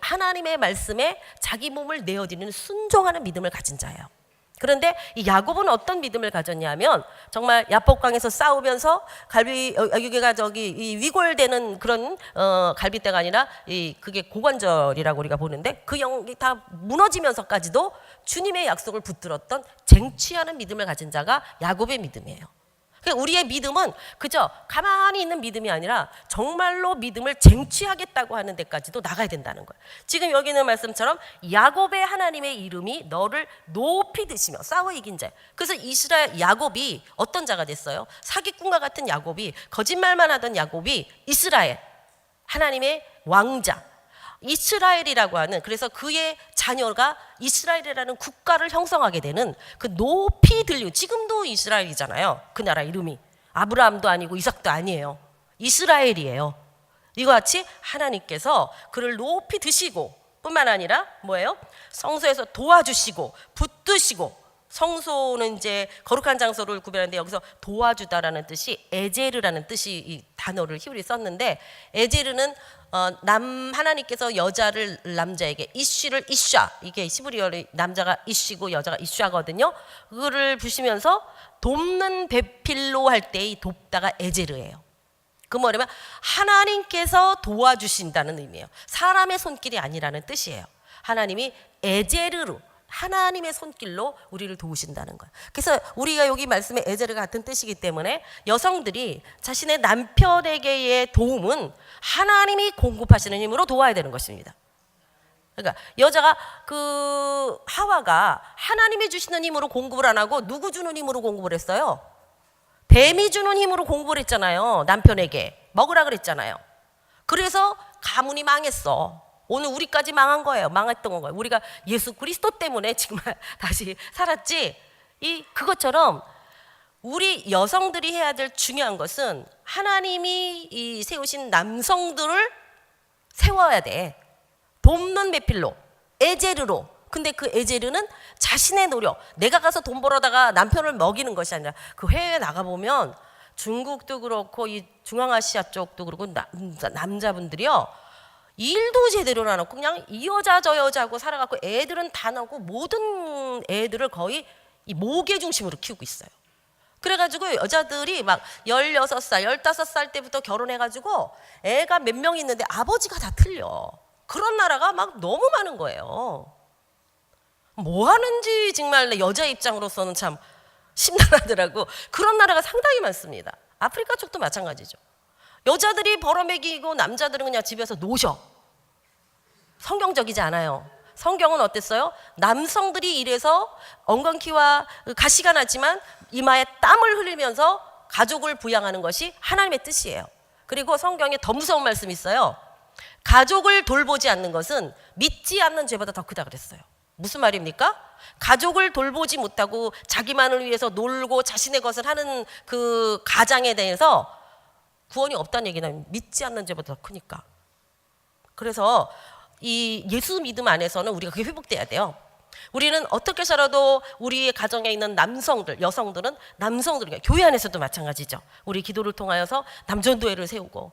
하나님의 말씀에 자기 몸을 내어드리는 순종하는 믿음을 가진 자예요. 그런데 이 야곱은 어떤 믿음을 가졌냐면 정말 야복강에서 싸우면서 여기가 이 위골되는 그런 갈빗대가 아니라 그게 고관절이라고 우리가 보는데 그 영이 다 무너지면서까지도 주님의 약속을 붙들었던 쟁취하는 믿음을 가진 자가 야곱의 믿음이에요. 우리의 믿음은 그저 가만히 있는 믿음이 아니라 정말로 믿음을 쟁취하겠다고 하는 데까지도 나가야 된다는 거예요. 지금 여기 있는 말씀처럼 야곱의 하나님의 이름이 너를 높이 드시며 싸워 이긴 자. 그래서 야곱이 어떤 자가 됐어요? 사기꾼과 같은 야곱이, 거짓말만 하던 야곱이 이스라엘, 하나님의 왕자, 이스라엘이라고 하는, 그래서 그의 자녀가 이스라엘이라는 국가를 형성하게 되는 그 높이 들리고, 지금도 이스라엘이잖아요. 그 나라 이름이 아브라함도 아니고 이삭도 아니에요. 이스라엘이에요. 이와 같이 하나님께서 그를 높이 드시고 뿐만 아니라 뭐예요? 성소에서 도와주시고 붙드시고, 성소는 이제 거룩한 장소를 구별하는데 여기서 도와주다라는 뜻이 에제르라는 뜻이 이 단어를 히브리 썼는데, 에제르는 하나님께서 여자를 남자에게 이쉬를 이샤, 이게 히브리어 남자가 이쉬고 여자가 이샤거든요. 그거를 부시면서 돕는 배필로 할 때 이 돕다가 에제르예요. 그 뭐냐면 하나님께서 도와주신다는 의미예요. 사람의 손길이 아니라는 뜻이에요. 하나님이 에제르로, 하나님의 손길로 우리를 도우신다는 거예요. 그래서 우리가 여기 말씀에 에제르가 같은 뜻이기 때문에 여성들이 자신의 남편에게의 도움은 하나님이 공급하시는 힘으로 도와야 되는 것입니다. 그러니까 여자가 하와가 하나님이 주시는 힘으로 공급을 안 하고 누구 주는 힘으로 공급을 했어요? 뱀이 주는 힘으로 공급을 했잖아요. 남편에게 먹으라 그랬잖아요. 그래서 가문이 망했어. 오늘 우리까지 망한 거예요. 망했던 거예요. 우리가 예수 그리스도 때문에 정말 다시 살았지. 그것처럼 우리 여성들이 해야 될 중요한 것은 하나님이 세우신 남성들을 세워야 돼. 돕는 배필로, 에제르로. 근데 그 에제르는 자신의 노력, 내가 가서 돈 벌어다가 남편을 먹이는 것이 아니라, 그 해외에 나가보면 중국도 그렇고 이 중앙아시아 쪽도 그렇고 남자분들이요, 일도 제대로 안 하고 그냥 이 여자 저 여자하고 살아갖고 애들은 다 나고 모든 애들을 거의 이 모계 중심으로 키우고 있어요. 그래가지고 여자들이 막 16살, 15살 때부터 결혼해가지고 애가 몇 명 있는데 아버지가 다 틀려. 그런 나라가 막 너무 많은 거예요. 뭐 하는지 정말 여자 입장으로서는 참 심란하더라고. 그런 나라가 상당히 많습니다. 아프리카 쪽도 마찬가지죠. 여자들이 벌어먹이고 남자들은 그냥 집에서 노셔. 성경적이지 않아요. 성경은 어땠어요? 남성들이 일해서 엉겅퀴와 가시가 나지만 이마에 땀을 흘리면서 가족을 부양하는 것이 하나님의 뜻이에요. 그리고 성경에 더 무서운 말씀이 있어요. 가족을 돌보지 않는 것은 믿지 않는 죄보다 더 크다 그랬어요. 무슨 말입니까? 가족을 돌보지 못하고 자기만을 위해서 놀고 자신의 것을 하는 그 가장에 대해서 구원이 없다는 얘기는 믿지 않는 죄보다 더 크니까. 그래서 이 예수 믿음 안에서는 우리가 그게 회복돼야 돼요. 우리는 어떻게 살아도 우리의 가정에 있는 남성들, 여성들은 남성들, 교회 안에서도 마찬가지죠. 우리 기도를 통하여서 남전도회를 세우고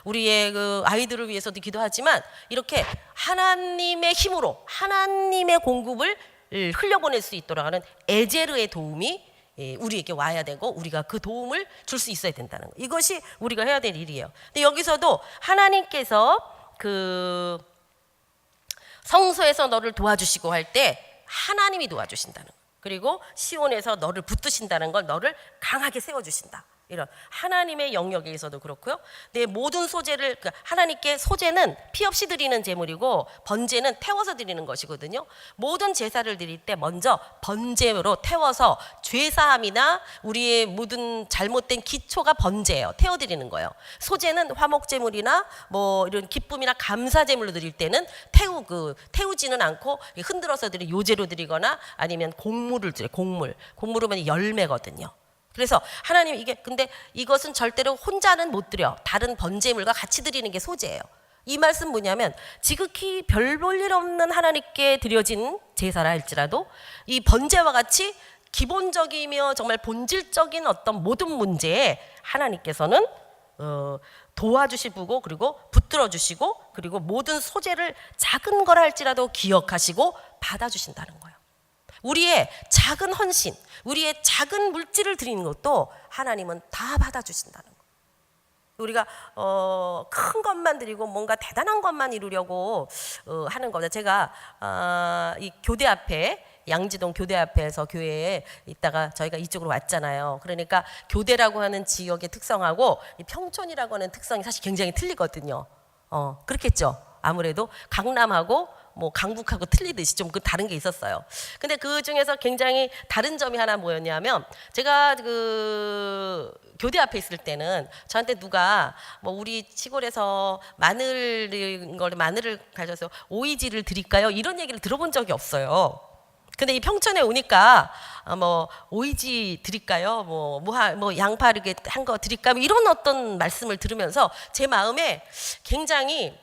우리의 그 아이들을 위해서도 기도하지만 이렇게 하나님의 힘으로 하나님의 공급을 흘려보낼 수 있도록 하는 에제르의 도움이 우리에게 와야 되고 우리가 그 도움을 줄 수 있어야 된다는 거. 이것이 우리가 해야 될 일이에요. 근데 여기서도 하나님께서 그 성소에서 너를 도와주시고 할 때 하나님이 도와주신다는 거. 그리고 시온에서 너를 붙드신다는 걸 너를 강하게 세워주신다. 이런 하나님의 영역에서도 그렇고요. 내 모든 소재를 하나님께 소재는 피 없이 드리는 제물이고 번제는 태워서 드리는 것이거든요. 모든 제사를 드릴 때 먼저 번제로 태워서 죄사함이나 우리의 모든 잘못된 기초가 번제예요. 태워드리는 거예요. 소재는 화목제물이나 뭐 이런 기쁨이나 감사제물로 드릴 때는 태우지는 않고 흔들어서 드린 요제로 드리거나 아니면 곡물을 드려요. 곡물은 열매거든요. 그래서 하나님 근데 이것은 절대로 혼자는 못 드려. 다른 번제물과 같이 드리는 게 소제예요. 이 말씀 뭐냐면 지극히 별 볼 일 없는 하나님께 드려진 제사라 할지라도 이 번제와 같이 기본적이며 정말 본질적인 어떤 모든 문제에 하나님께서는 도와주시고 그리고 붙들어 주시고 그리고 모든 소재를 작은 거라 할지라도 기억하시고 받아주신다는 거예요. 우리의 작은 헌신, 우리의 작은 물질을 드리는 것도 하나님은 다 받아주신다는 거예요. 우리가 큰 것만 드리고 뭔가 대단한 것만 이루려고 하는 겁니다. 제가 이 교대 앞에 양지동 교대 앞에서 교회에 있다가 저희가 이쪽으로 왔잖아요. 그러니까 교대라고 하는 지역의 특성하고 이 평촌이라고 하는 특성이 사실 굉장히 틀리거든요. 그렇겠죠. 아무래도 강남하고 뭐 강북하고 틀리듯이 좀 그 다른 게 있었어요. 근데 그 중에서 굉장히 다른 점이 하나 뭐였냐면 제가 그 교대 앞에 있을 때는 저한테 누가 뭐 우리 시골에서 마늘을 가져서 오이지를 드릴까요? 이런 얘기를 들어본 적이 없어요. 근데 이 평촌에 오니까 뭐 오이지 드릴까요? 뭐 양파 이렇게 한 거 드릴까요? 뭐 이런 어떤 말씀을 들으면서 제 마음에 굉장히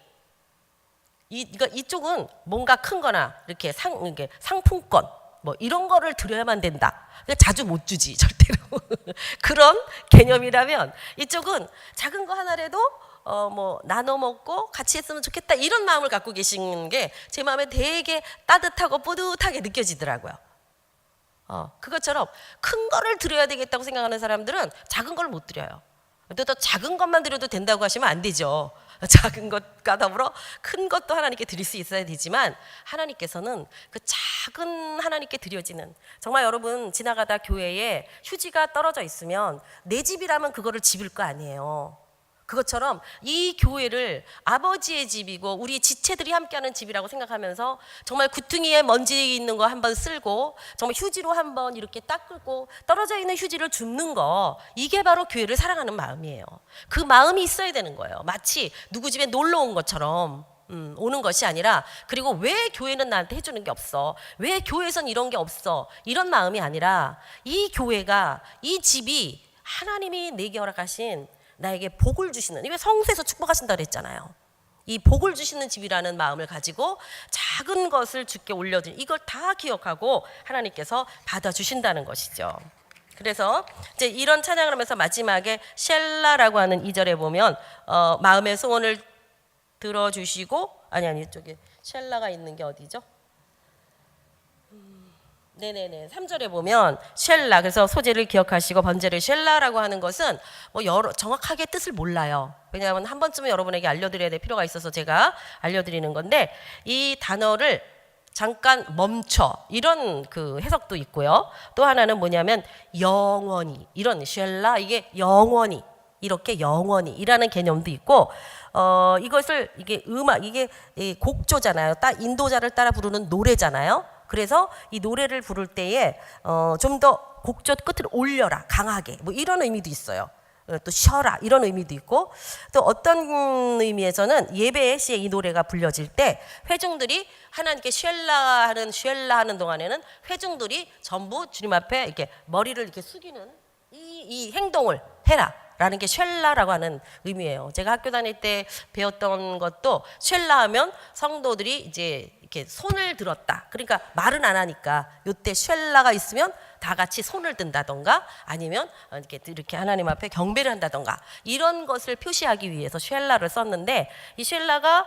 이쪽은 뭔가 큰 거나 이렇게 상품권 뭐 이런 거를 드려야만 된다. 자주 못 주지 절대로. 그런 개념이라면 이쪽은 작은 거 하나라도 뭐 나눠 먹고 같이 했으면 좋겠다 이런 마음을 갖고 계신 게 제 마음에 되게 따뜻하고 뿌듯하게 느껴지더라고요. 그것처럼 큰 거를 드려야 되겠다고 생각하는 사람들은 작은 걸 못 드려요. 또 작은 것만 드려도 된다고 하시면 안 되죠. 작은 것과 더불어 큰 것도 하나님께 드릴 수 있어야 되지만 하나님께서는 그 작은 하나님께 드려지는 정말 여러분 지나가다 교회에 휴지가 떨어져 있으면 내 집이라면 그거를 집을 거 아니에요. 그것처럼 이 교회를 아버지의 집이고 우리 지체들이 함께하는 집이라고 생각하면서 정말 구퉁이에 먼지 있는 거 한번 쓸고 정말 휴지로 한번 이렇게 닦고 떨어져 있는 휴지를 줍는 거 이게 바로 교회를 사랑하는 마음이에요. 그 마음이 있어야 되는 거예요. 마치 누구 집에 놀러 온 것처럼 오는 것이 아니라 그리고 왜 교회는 나한테 해주는 게 없어? 왜 교회에선 이런 게 없어? 이런 마음이 아니라 이 교회가 이 집이 하나님이 내게 허락하신 나에게 복을 주시는 이게 성수에서 축복하신다 그랬잖아요. 이 복을 주시는 집이라는 마음을 가지고 작은 것을 주께 올려드린 이걸 다 기억하고 하나님께서 받아주신다는 것이죠. 그래서 이제 이런 찬양을 하면서 마지막에 셸라라고 하는 2절에 보면 마음의 소원을 들어주시고 아니 이쪽에 셸라가 있는 게 어디죠? 네네네. 3절에 보면 셸라 그래서 소재를 기억하시고 번제를 셸라라고 하는 것은 뭐 정확하게 뜻을 몰라요. 왜냐하면 한 번쯤은 여러분에게 알려드려야 될 필요가 있어서 제가 알려드리는 건데 이 단어를 잠깐 멈춰 이런 그 해석도 있고요. 또 하나는 뭐냐면 영원히 이런 셸라 이게 영원히 이렇게 영원히이라는 개념도 있고 이것을 이게 음악 이게 곡조잖아요. 인도자를 따라 부르는 노래잖아요. 그래서 이 노래를 부를 때에 좀 더 곡조 끝을 올려라 강하게 뭐 이런 의미도 있어요. 또 쉬어라 이런 의미도 있고 또 어떤 의미에서는 예배 시에 이 노래가 불려질 때 회중들이 하나님께 쉘라 하는 동안에는 회중들이 전부 주님 앞에 이렇게 머리를 이렇게 숙이는 이 행동을 해라. 라는 게 쉘라라고 하는 의미예요. 제가 학교 다닐 때 배웠던 것도 쉘라 하면 성도들이 이제 이렇게 손을 들었다. 그러니까 말은 안 하니까 요때 쉘라가 있으면 다 같이 손을 든다던가 아니면 이렇게 하나님 앞에 경배를 한다던가 이런 것을 표시하기 위해서 쉘라를 썼는데 이 쉘라가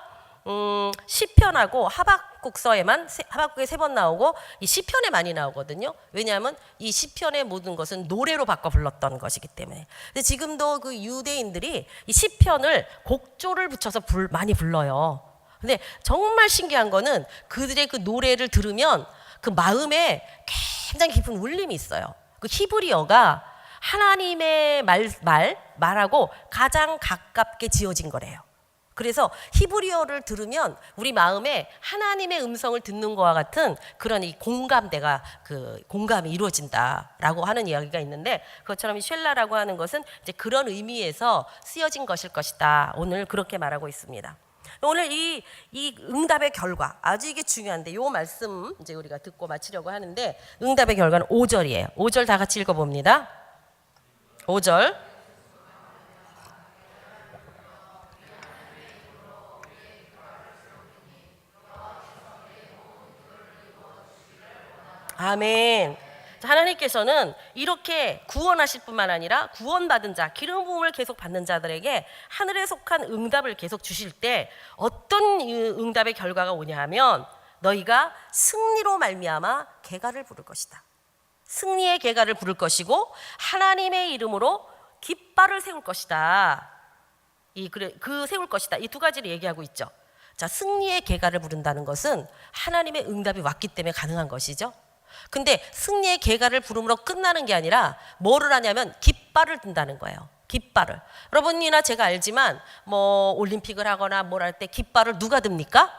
시편하고 하박국서에만 하박국에 3번 나오고 이 시편에 많이 나오거든요. 왜냐하면 이 시편의 모든 것은 노래로 바꿔 불렀던 것이기 때문에. 근데 지금도 그 유대인들이 이 시편을 곡조를 붙여서 많이 불러요. 근데 정말 신기한 거는 그들의 그 노래를 들으면 그 마음에 굉장히 깊은 울림이 있어요. 그 히브리어가 하나님의 말하고 가장 가깝게 지어진 거래요. 그래서 히브리어를 들으면 우리 마음에 하나님의 음성을 듣는 것과 같은 그런 이 공감이 이루어진다라고 하는 이야기가 있는데 그것처럼 이 쉘라라고 하는 것은 이제 그런 의미에서 쓰여진 것일 것이다. 오늘 그렇게 말하고 있습니다. 오늘 이 응답의 결과 아주 이게 중요한데 이 말씀 이제 우리가 듣고 마치려고 하는데 응답의 결과는 5절이에요. 5절 다 같이 읽어봅니다. 5절. 아멘. 하나님께서는 이렇게 구원하실 뿐만 아니라 구원받은 자, 기름 부음을 계속 받는 자들에게 하늘에 속한 응답을 계속 주실 때 어떤 응답의 결과가 오냐 하면 너희가 승리로 말미암아 개가를 부를 것이다. 승리의 개가를 부를 것이고 하나님의 이름으로 깃발을 세울 것이다. 세울 것이다. 이 두 가지를 얘기하고 있죠. 자, 승리의 개가를 부른다는 것은 하나님의 응답이 왔기 때문에 가능한 것이죠. 근데 승리의 개가를 부름으로 끝나는 게 아니라 뭐를 하냐면 깃발을 든다는 거예요. 깃발을. 여러분이나 제가 알지만 뭐 올림픽을 하거나 뭘 할 때 깃발을 누가 듭니까?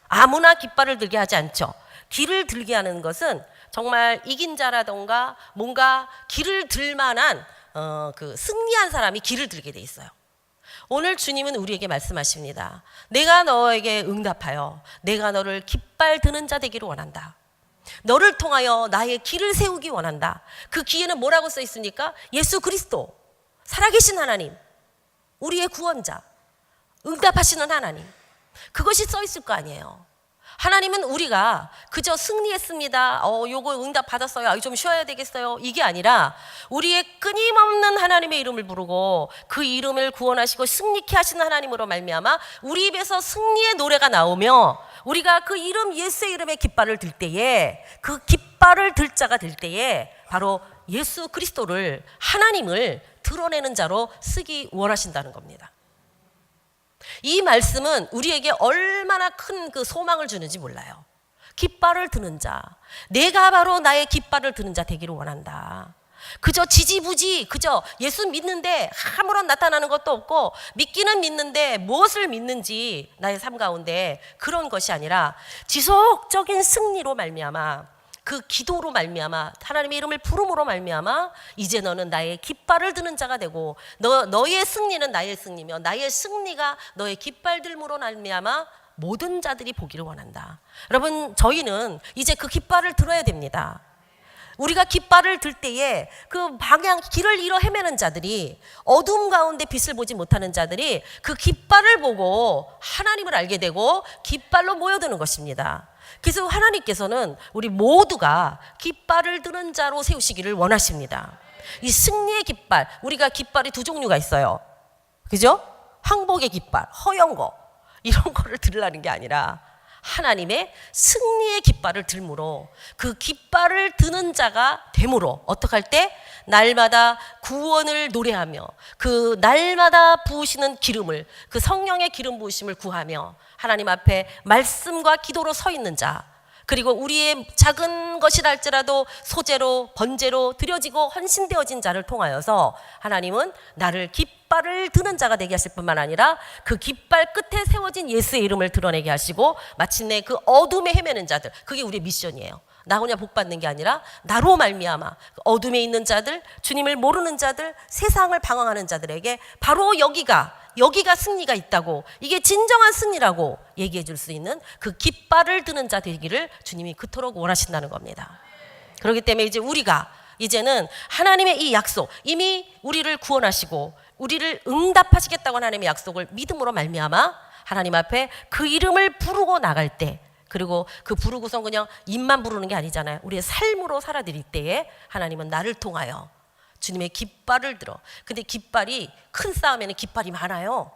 아무나 깃발을 들게 하지 않죠. 길을 들게 하는 것은 정말 이긴 자라던가 뭔가 길을 들 만한 그 승리한 사람이 길을 들게 돼 있어요. 오늘 주님은 우리에게 말씀하십니다. 내가 너에게 응답하여 내가 너를 깃발 드는 자 되기를 원한다. 너를 통하여 나의 길을 세우기 원한다. 그 길에는 뭐라고 써 있습니까? 예수 그리스도, 살아계신 하나님, 우리의 구원자, 응답하시는 하나님. 그것이 써 있을 거 아니에요. 하나님은 우리가 그저 승리했습니다. 요거 응답 받았어요. 좀 쉬어야 되겠어요. 이게 아니라 우리의 끊임없는 하나님의 이름을 부르고 그 이름을 구원하시고 승리케 하시는 하나님으로 말미암아 우리 입에서 승리의 노래가 나오며 우리가 그 이름 예수의 이름의 깃발을 들 때에 그 깃발을 들 자가 될 때에 바로 예수 그리스도를 하나님을 드러내는 자로 쓰기 원하신다는 겁니다. 이 말씀은 우리에게 얼마나 큰 그 소망을 주는지 몰라요. 깃발을 드는 자, 내가 바로 나의 깃발을 드는 자 되기를 원한다. 그저 지지부지 그저 예수 믿는데 아무런 나타나는 것도 없고 믿기는 믿는데 무엇을 믿는지 나의 삶 가운데 그런 것이 아니라 지속적인 승리로 말미암아 그 기도로 말미암아 하나님의 이름을 부름으로 말미암아 이제 너는 나의 깃발을 드는 자가 되고 너의 승리는 나의 승리며 나의 승리가 너의 깃발 들므로 말미암아 모든 자들이 보기를 원한다. 여러분 저희는 이제 그 깃발을 들어야 됩니다. 우리가 깃발을 들 때에 그 방향 길을 잃어 헤매는 자들이 어둠 가운데 빛을 보지 못하는 자들이 그 깃발을 보고 하나님을 알게 되고 깃발로 모여드는 것입니다. 그래서 하나님께서는 우리 모두가 깃발을 드는 자로 세우시기를 원하십니다. 이 승리의 깃발, 우리가 깃발이 두 종류가 있어요. 그죠? 항복의 깃발, 허연 거 이런 거를 들으라는 게 아니라 하나님의 승리의 깃발을 들므로 그 깃발을 드는 자가 되므로 어떻게 할 때 날마다 구원을 노래하며 그 날마다 부으시는 기름을 그 성령의 기름 부으심을 구하며 하나님 앞에 말씀과 기도로 서 있는 자 그리고 우리의 작은 것이라 할지라도 소재로 번제로 드려지고 헌신되어진 자를 통하여서 하나님은 나를 깃발을 드는 자가 되게 하실 뿐만 아니라 그 깃발 끝에 세워진 예수의 이름을 드러내게 하시고 마침내 그 어둠에 헤매는 자들 그게 우리의 미션이에요. 나 혼자 복 받는 게 아니라 나로 말미암아 어둠에 있는 자들 주님을 모르는 자들 세상을 방황하는 자들에게 바로 여기가 승리가 있다고 이게 진정한 승리라고 얘기해 줄 수 있는 그 깃발을 드는 자 되기를 주님이 그토록 원하신다는 겁니다. 그렇기 때문에 이제 우리가 이제는 하나님의 이 약속, 이미 우리를 구원하시고 우리를 응답하시겠다고 하나님의 약속을 믿음으로 말미암아 하나님 앞에 그 이름을 부르고 나갈 때, 그리고 그 부르고선 그냥 입만 부르는 게 아니잖아요. 우리의 삶으로 살아드릴 때에 하나님은 나를 통하여 주님의 깃발을 들어. 근데 깃발이, 큰 싸움에는 깃발이 많아요.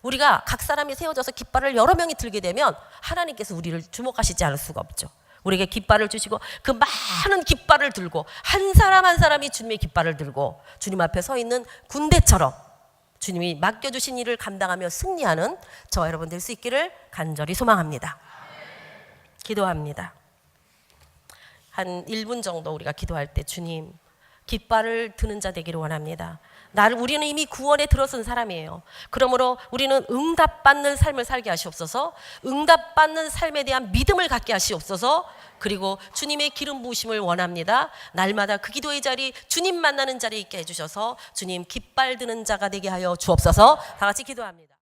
우리가 각 사람이 세워져서 깃발을 여러 명이 들게 되면 하나님께서 우리를 주목하시지 않을 수가 없죠. 우리에게 깃발을 주시고 그 많은 깃발을 들고 한 사람 한 사람이 주님의 깃발을 들고 주님 앞에 서 있는 군대처럼 주님이 맡겨주신 일을 감당하며 승리하는 저와 여러분 될 수 있기를 간절히 소망합니다. 기도합니다. 한 1분 정도 우리가 기도할 때 주님, 깃발을 드는 자 되기를 원합니다. 우리는 이미 구원에 들어선 사람이에요. 그러므로 우리는 응답받는 삶을 살게 하시옵소서. 응답받는 삶에 대한 믿음을 갖게 하시옵소서. 그리고 주님의 기름 부으심을 원합니다. 날마다 그 기도의 자리, 주님 만나는 자리에 있게 해주셔서 주님 깃발 드는 자가 되게 하여 주옵소서. 다 같이 기도합니다.